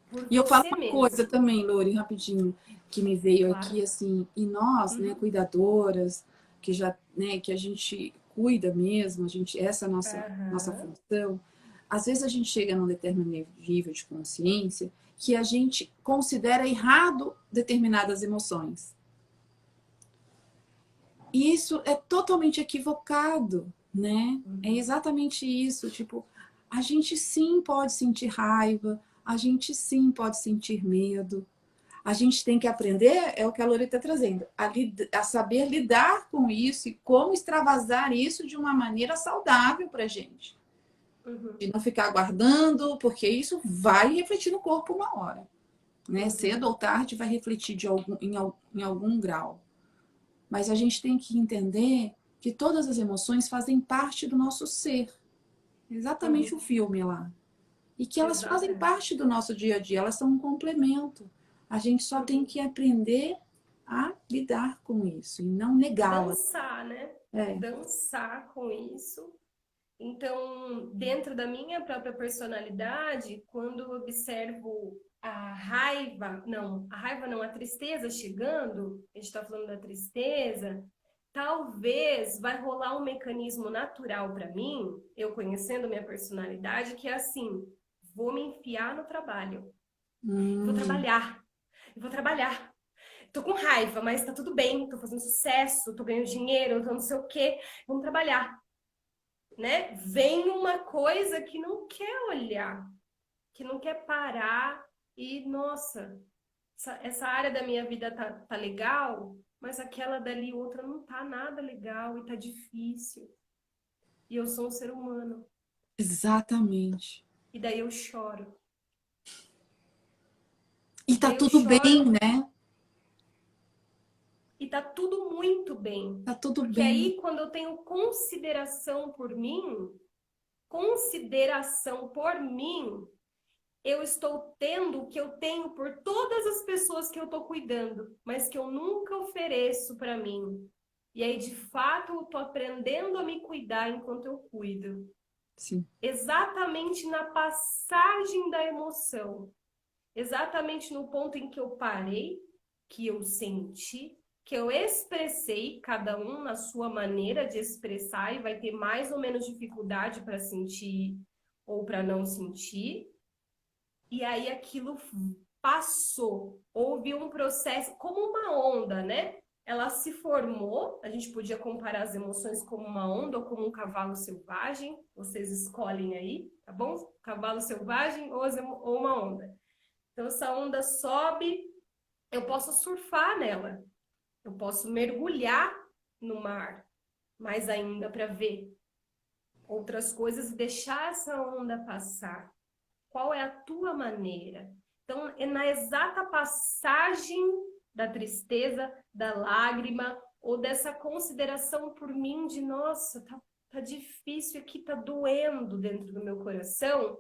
[SPEAKER 2] por
[SPEAKER 1] E eu falo
[SPEAKER 2] você
[SPEAKER 1] uma coisa
[SPEAKER 2] mesmo.
[SPEAKER 1] também, Lori, rapidinho, que me veio aqui,
[SPEAKER 2] Claro.
[SPEAKER 1] assim, e nós, né,
[SPEAKER 2] Uhum.
[SPEAKER 1] cuidadoras, que já, né, que a gente cuida mesmo, a gente, essa é a nossa
[SPEAKER 2] Aham.
[SPEAKER 1] função, às vezes a gente chega num determinado nível de consciência que a gente considera errado determinadas emoções. E isso é totalmente equivocado, né? É
[SPEAKER 2] Uhum.
[SPEAKER 1] exatamente isso, tipo, a gente sim pode sentir raiva, a gente sim pode sentir medo, a gente tem que aprender, é o que a Loreta está trazendo, a saber lidar com isso e como extravasar isso de uma maneira saudável para a gente.
[SPEAKER 2] Uhum.
[SPEAKER 1] De não ficar guardando, porque isso vai refletir no corpo uma hora. Né? Cedo
[SPEAKER 2] Uhum.
[SPEAKER 1] ou tarde vai refletir em algum grau. Mas a gente tem que entender que todas as emoções fazem parte do nosso ser. Exatamente o
[SPEAKER 2] Uhum.
[SPEAKER 1] filme lá. E que elas fazem
[SPEAKER 2] Exatamente.
[SPEAKER 1] parte do nosso dia a dia, elas são um complemento. A gente só tem
[SPEAKER 2] Uhum.
[SPEAKER 1] que aprender a lidar com isso e não negá-las.
[SPEAKER 2] Dançar, né?
[SPEAKER 1] É.
[SPEAKER 2] Dançar com isso. Então, dentro da minha própria personalidade, quando eu observo a tristeza chegando, a gente está falando da tristeza, talvez vai rolar um mecanismo natural para mim, eu conhecendo minha personalidade, que é assim, vou me enfiar no trabalho, vou
[SPEAKER 1] Hum,
[SPEAKER 2] trabalhar, vou trabalhar. Tô com raiva, mas tá tudo bem, tô fazendo sucesso, tô ganhando dinheiro, tô não sei o quê, vamos trabalhar, né? Vem uma coisa que não quer olhar, que não quer parar e, nossa, essa área da minha vida tá legal, mas aquela dali outra não tá nada legal e tá difícil. E eu sou um ser humano.
[SPEAKER 1] exatamente.
[SPEAKER 2] E daí eu choro.
[SPEAKER 1] E
[SPEAKER 2] E
[SPEAKER 1] tá
[SPEAKER 2] daí eu
[SPEAKER 1] tudo bem,
[SPEAKER 2] choro
[SPEAKER 1] né?
[SPEAKER 2] e tá tudo muito bem.
[SPEAKER 1] Tá tudo
[SPEAKER 2] Porque
[SPEAKER 1] bem.
[SPEAKER 2] aí, quando eu tenho consideração por mim, eu estou tendo o que eu tenho por todas as pessoas que eu estou cuidando, mas que eu nunca ofereço para mim. E aí, de fato, eu estou aprendendo a me cuidar enquanto eu cuido.
[SPEAKER 1] Sim.
[SPEAKER 2] Exatamente na passagem da emoção. Exatamente no ponto em que eu parei, que eu senti, que eu expressei, cada um na sua maneira de expressar, e vai ter mais ou menos dificuldade para sentir ou para não sentir. E aí aquilo passou. Houve um processo, como uma onda, né? Ela se formou, a gente podia comparar as emoções como uma onda ou como um cavalo selvagem, vocês escolhem aí, tá bom? Cavalo selvagem ou uma onda. Então, essa onda sobe, eu posso surfar nela, eu posso mergulhar no mar, mais ainda para ver outras coisas e deixar essa onda passar. Qual é a tua maneira? Então, é na exata passagem da tristeza, da lágrima ou dessa consideração por mim de nossa, tá difícil aqui, tá doendo dentro do meu coração.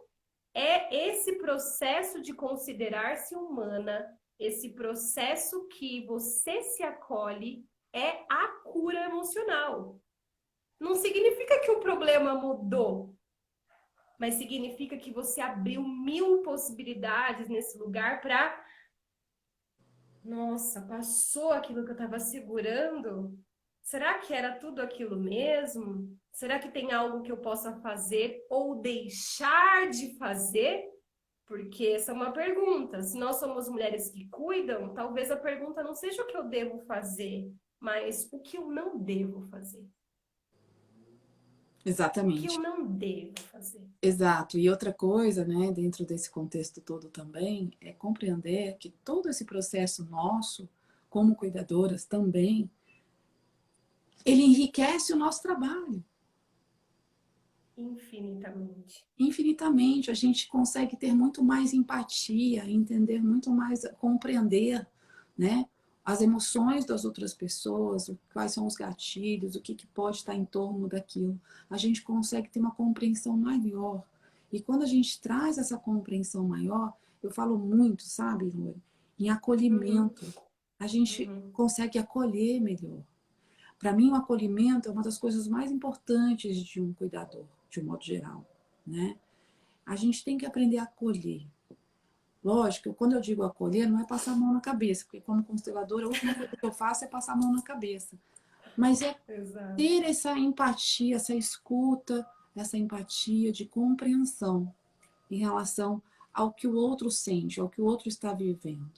[SPEAKER 2] É esse processo de considerar-se humana, esse processo que você se acolhe, é a cura emocional. Não significa que o problema mudou, mas significa que você abriu 1000 possibilidades nesse lugar para, nossa, passou aquilo que eu estava segurando? Será que era tudo aquilo mesmo? Será que tem algo que eu possa fazer ou deixar de fazer Porque essa é uma pergunta. Se nós somos mulheres que cuidam, talvez a pergunta não seja o que eu devo fazer, mas o que eu não devo fazer. O que eu
[SPEAKER 1] Exatamente.
[SPEAKER 2] não devo fazer.
[SPEAKER 1] Exato. E outra coisa, né, dentro desse contexto todo também, é compreender que todo esse processo nosso, como cuidadoras também, ele enriquece o nosso trabalho.
[SPEAKER 2] Infinitamente.
[SPEAKER 1] Infinitamente. A gente consegue ter muito mais empatia, entender muito mais, compreender, né, as emoções das outras pessoas, quais são os gatilhos, o que, que pode estar em torno daquilo. A gente consegue ter uma compreensão maior. E quando a gente traz essa compreensão maior, eu falo muito, sabe, Lore, em acolhimento. A gente consegue acolher melhor. Para mim, o acolhimento é uma das coisas mais importantes de um cuidador, de um modo geral, né? A gente tem que aprender a acolher. Lógico, quando eu digo acolher, não é passar a mão na cabeça, porque como consteladora, a última coisa que eu faço é passar a mão na cabeça. Mas é
[SPEAKER 2] Exato.
[SPEAKER 1] ter essa empatia, essa escuta, essa empatia de compreensão em relação ao que o outro sente, ao que o outro está vivendo.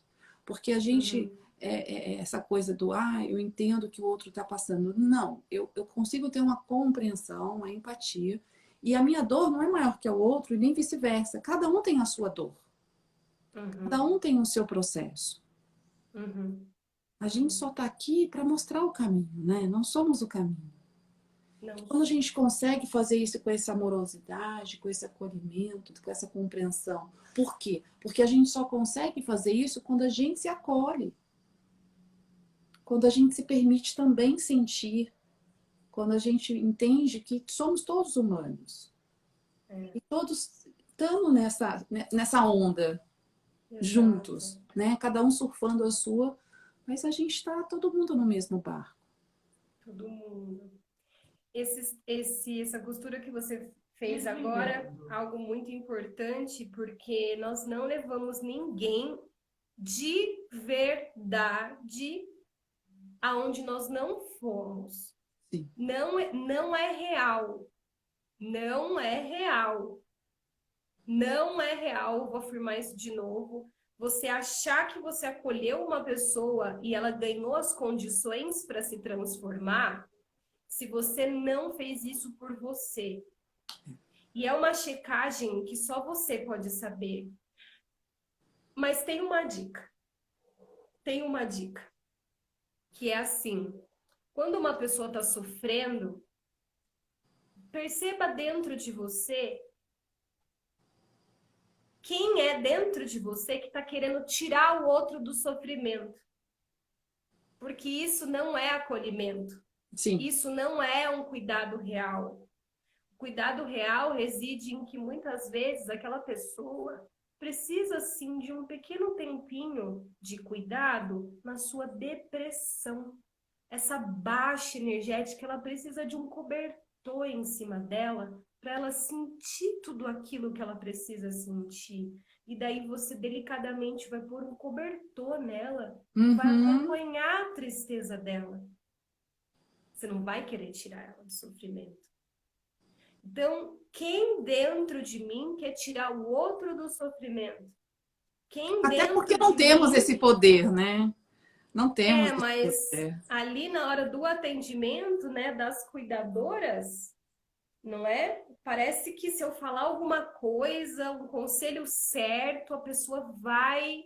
[SPEAKER 1] Porque a gente, essa coisa do, eu entendo o que o outro está passando. Não, eu consigo ter uma compreensão, uma empatia, e a minha dor não é maior que a outro, e nem vice-versa. Cada um tem a sua dor. Cada um tem o seu processo. A gente só está aqui para mostrar o caminho, né? Nós somos o caminho.
[SPEAKER 2] Não.
[SPEAKER 1] Quando a gente consegue fazer isso com essa amorosidade, com esse acolhimento, com essa compreensão. Por quê? Porque a gente só consegue fazer isso quando a gente se acolhe. Quando a gente se permite também sentir. Quando a gente entende que somos todos humanos. E todos estamos nessa onda. Exato. Juntos, né? Cada um surfando a sua, mas a gente está todo mundo no mesmo barco.
[SPEAKER 2] Todo mundo. Essa costura que você fez agora, algo muito importante, porque nós não levamos ninguém de verdade aonde nós não fomos.
[SPEAKER 1] Sim.
[SPEAKER 2] Não é real. Não é real. Não é real, vou afirmar isso de novo. Você achar que você acolheu uma pessoa e ela ganhou as condições para se transformar, se você não fez isso por você. E é uma checagem que só você pode saber. Mas tem uma dica. Tem uma dica. Que é assim, quando uma pessoa está sofrendo, perceba dentro de você quem é dentro de você que está querendo tirar o outro do sofrimento. Porque isso não é acolhimento.
[SPEAKER 1] Sim.
[SPEAKER 2] Isso não é um cuidado real. O cuidado real reside em que muitas vezes aquela pessoa precisa sim de um pequeno tempinho de cuidado na sua depressão. Essa baixa energética, ela precisa de um cobertor em cima dela para ela sentir tudo aquilo que ela precisa sentir. E daí você delicadamente vai pôr um cobertor nela, vai acompanhar a tristeza dela. Você não vai querer tirar ela do sofrimento. Então, quem dentro de mim quer tirar o outro do sofrimento?
[SPEAKER 1] Até porque não temos esse poder, né? Não temos esse
[SPEAKER 2] mas
[SPEAKER 1] poder.
[SPEAKER 2] Ali na hora do atendimento, né, das cuidadoras, não é? Parece que se eu falar alguma coisa, um conselho certo, a pessoa vai,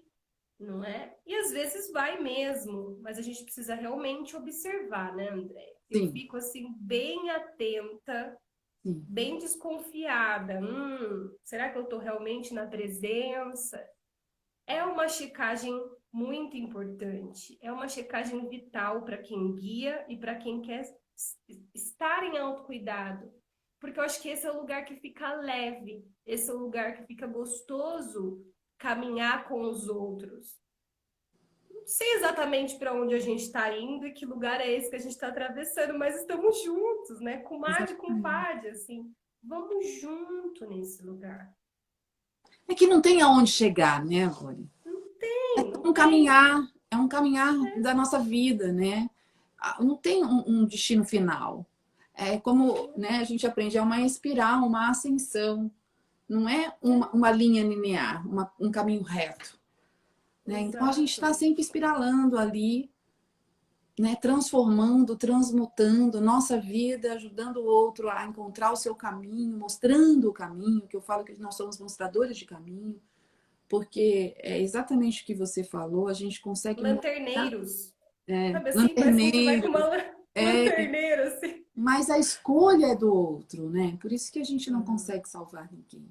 [SPEAKER 2] não é? E às vezes vai mesmo, mas a gente precisa realmente observar, né, André? Eu fico assim bem atenta, bem desconfiada. Será que eu estou realmente na presença? É uma checagem muito importante. É uma checagem vital para quem guia e para quem quer estar em autocuidado. Porque eu acho que esse é o lugar que fica leve, esse é o lugar que fica gostoso caminhar com os outros. Não sei exatamente para onde a gente está indo e que lugar é esse que a gente está atravessando, mas estamos juntos, né? Comadre com compadre, assim. Vamos junto nesse lugar.
[SPEAKER 1] É que não tem aonde chegar, né, Rony?
[SPEAKER 2] Não tem.
[SPEAKER 1] É um caminhar da nossa vida, né? Não tem um destino final. É como, né, a gente aprende, é uma espiral, uma ascensão. não é uma linha linear, um caminho reto, né? Então a gente está
[SPEAKER 2] Exato.
[SPEAKER 1] sempre espiralando ali, né? Transformando, transmutando nossa vida, ajudando o outro a encontrar o seu caminho, mostrando o caminho, que eu falo que nós somos mostradores de caminho, porque é exatamente o que você falou, a gente consegue mostrar,
[SPEAKER 2] Lanterneiros. Sabe assim? Parece que a gente vai com
[SPEAKER 1] lanterneiro,
[SPEAKER 2] uma
[SPEAKER 1] é,
[SPEAKER 2] lanterneira, assim.
[SPEAKER 1] mas a escolha é do outro, né? Por isso que a gente não
[SPEAKER 2] Uhum.
[SPEAKER 1] consegue salvar ninguém.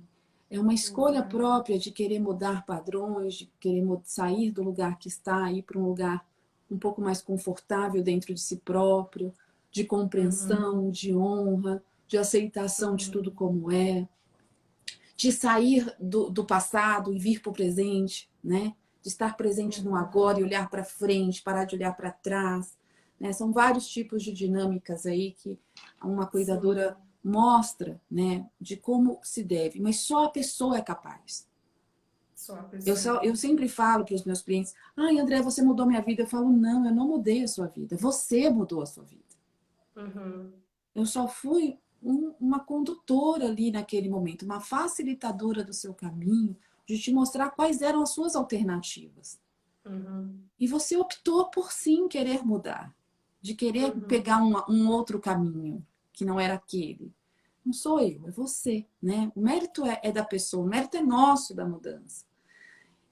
[SPEAKER 1] É uma escolha
[SPEAKER 2] Exato.
[SPEAKER 1] própria de querer mudar padrões, de querer sair do lugar que está, ir para um lugar um pouco mais confortável dentro de si próprio, de
[SPEAKER 2] Uhum.
[SPEAKER 1] compreensão, de honra, de aceitação de tudo
[SPEAKER 2] Uhum.
[SPEAKER 1] como é, de sair do passado e vir para o presente, né? De estar presente no
[SPEAKER 2] Uhum.
[SPEAKER 1] agora e olhar para frente, parar de olhar para trás. Né? São vários tipos de dinâmicas aí que uma cuidadora
[SPEAKER 2] Sim.
[SPEAKER 1] mostra, né? De como se deve, mas só a pessoa é capaz.
[SPEAKER 2] Só a
[SPEAKER 1] Eu
[SPEAKER 2] pessoa.
[SPEAKER 1] sempre falo para os meus clientes: ai, André, você mudou minha vida. Eu falo: não, eu não mudei a sua vida. Você mudou a sua vida.
[SPEAKER 2] Uhum.
[SPEAKER 1] Eu só fui uma condutora ali naquele momento, uma facilitadora do seu caminho, de te mostrar quais eram as suas alternativas.
[SPEAKER 2] Uhum.
[SPEAKER 1] E você optou por sim querer mudar, de querer
[SPEAKER 2] Uhum.
[SPEAKER 1] pegar um outro caminho, que não era aquele. Não sou eu, é você, né? O mérito é da pessoa, o mérito é nosso da mudança.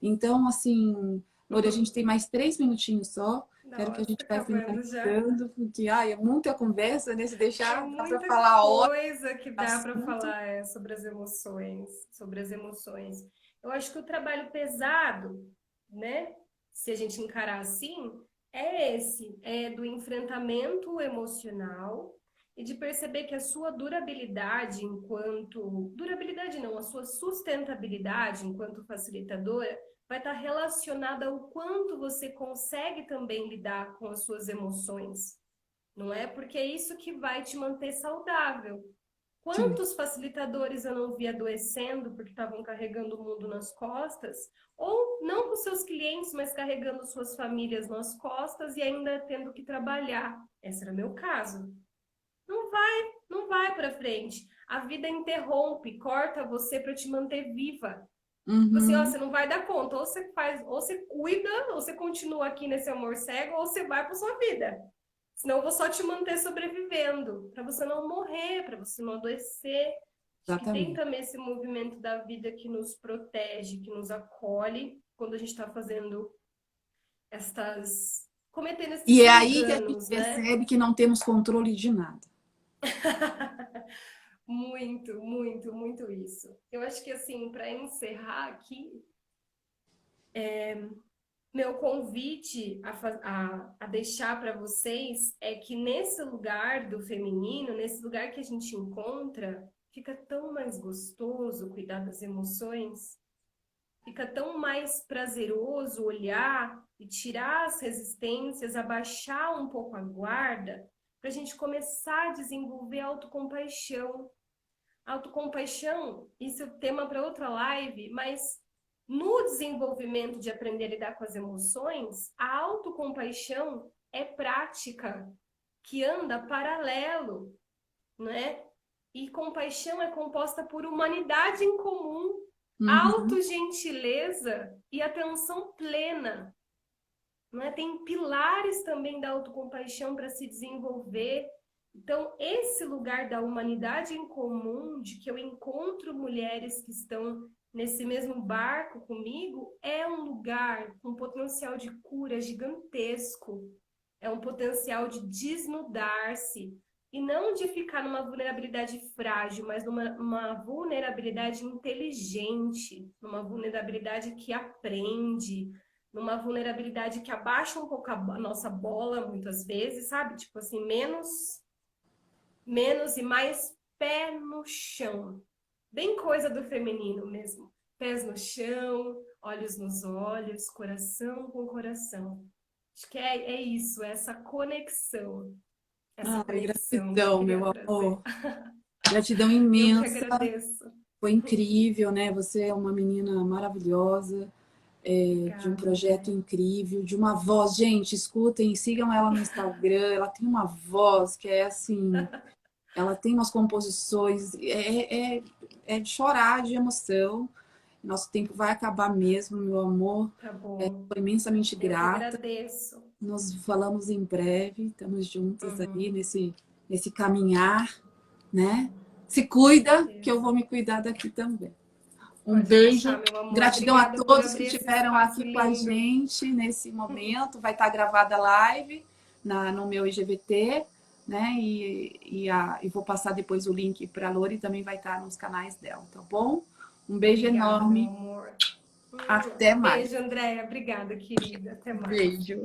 [SPEAKER 1] Então, assim, Lore, a gente tem mais 3 minutinhos só. Quero que a
[SPEAKER 2] Nossa,
[SPEAKER 1] gente
[SPEAKER 2] tá
[SPEAKER 1] vá
[SPEAKER 2] acabando já.
[SPEAKER 1] finalizando, porque ai, é muita conversa, né? Se
[SPEAKER 2] É
[SPEAKER 1] deixar, dá para
[SPEAKER 2] muita
[SPEAKER 1] falar horas
[SPEAKER 2] coisa que
[SPEAKER 1] do
[SPEAKER 2] dá para
[SPEAKER 1] assunto.
[SPEAKER 2] falar sobre as emoções, sobre as emoções. Eu acho que o trabalho pesado, né? Se a gente encarar assim, é esse, é do enfrentamento emocional e de perceber que a sua durabilidade enquanto, durabilidade não, a sua sustentabilidade enquanto facilitadora vai estar relacionada ao quanto você consegue também lidar com as suas emoções, não é? Porque é isso que vai te manter saudável.
[SPEAKER 1] Sim,
[SPEAKER 2] Quantos facilitadores eu não vi adoecendo porque estavam carregando o mundo nas costas, ou não com seus clientes, mas carregando suas famílias nas costas e ainda tendo que trabalhar. Esse era meu caso. Não vai para frente. A vida interrompe, corta você para te manter viva. Tipo assim, ó,
[SPEAKER 1] uhum,
[SPEAKER 2] você não vai dar conta, ou você faz, ou você cuida, ou você continua aqui nesse amor cego, ou você vai para sua vida. Senão eu vou só te manter sobrevivendo, para você não morrer, para você não adoecer. Acho que tem
[SPEAKER 1] exatamente.
[SPEAKER 2] também esse movimento da vida que nos protege, que nos acolhe quando a gente está fazendo cometendo
[SPEAKER 1] E
[SPEAKER 2] esses
[SPEAKER 1] é aí que a gente
[SPEAKER 2] enganos, né?
[SPEAKER 1] percebe que não temos controle de nada.
[SPEAKER 2] Muito, muito, muito isso. Eu acho que assim, para encerrar aqui, meu convite a deixar para vocês é que nesse lugar do feminino, nesse lugar que a gente encontra, fica tão mais gostoso cuidar das emoções, fica tão mais prazeroso olhar e tirar as resistências, abaixar um pouco a guarda, para a gente começar a desenvolver autocompaixão. Autocompaixão, isso é tema para outra live, mas no desenvolvimento de aprender a lidar com as emoções, a autocompaixão é prática que anda paralelo, não é? E compaixão é composta por humanidade em comum,
[SPEAKER 1] Uhum,
[SPEAKER 2] autogentileza e atenção plena, não é? Tem pilares também da autocompaixão para se desenvolver. Então, esse lugar da humanidade em comum, de que eu encontro mulheres que estão nesse mesmo barco comigo, é um lugar com potencial de cura gigantesco. É um potencial de desnudar-se e não de ficar numa vulnerabilidade frágil, mas numa vulnerabilidade inteligente, numa vulnerabilidade que aprende, numa vulnerabilidade que abaixa um pouco a nossa bola muitas vezes, sabe? Tipo assim, menos e mais pé no chão. Bem coisa do feminino mesmo. Pés no chão, olhos nos olhos, coração com coração. Acho que é isso, é essa conexão. Essa
[SPEAKER 1] ai,
[SPEAKER 2] conexão que eu
[SPEAKER 1] gratidão,
[SPEAKER 2] queria
[SPEAKER 1] meu
[SPEAKER 2] trazer.
[SPEAKER 1] amor. Gratidão
[SPEAKER 2] Eu que
[SPEAKER 1] imensa.
[SPEAKER 2] agradeço.
[SPEAKER 1] Foi incrível, né? Você é uma menina maravilhosa, de um
[SPEAKER 2] Obrigada,
[SPEAKER 1] projeto
[SPEAKER 2] André.
[SPEAKER 1] incrível, de uma voz. Gente, escutem, sigam ela no Instagram. Ela tem uma voz que é assim. Ela tem umas composições, é de chorar de emoção. Nosso tempo vai acabar mesmo, meu amor.
[SPEAKER 2] Tá bom.
[SPEAKER 1] Foi imensamente
[SPEAKER 2] Eu que
[SPEAKER 1] grata.
[SPEAKER 2] agradeço.
[SPEAKER 1] Nos falamos em breve. Estamos juntas aí
[SPEAKER 2] Uhum.
[SPEAKER 1] nesse caminhar, né? Se
[SPEAKER 2] Com
[SPEAKER 1] cuida, que eu
[SPEAKER 2] certeza.
[SPEAKER 1] vou me cuidar daqui também. Um
[SPEAKER 2] Pode
[SPEAKER 1] beijo.
[SPEAKER 2] deixar, meu amor.
[SPEAKER 1] Gratidão a
[SPEAKER 2] Obrigada por
[SPEAKER 1] todos que
[SPEAKER 2] abrir esse
[SPEAKER 1] estiveram
[SPEAKER 2] espaço
[SPEAKER 1] aqui com a
[SPEAKER 2] lindo.
[SPEAKER 1] gente nesse momento. Vai estar gravada a live no meu IGVT, né? E vou passar depois o link para a Lori, também vai estar nos canais dela, tá bom? Um beijo
[SPEAKER 2] Obrigada, meu
[SPEAKER 1] enorme.
[SPEAKER 2] amor.
[SPEAKER 1] Até mais.
[SPEAKER 2] Beijo, Andréia. Obrigada, querida. Até mais.
[SPEAKER 1] Beijo.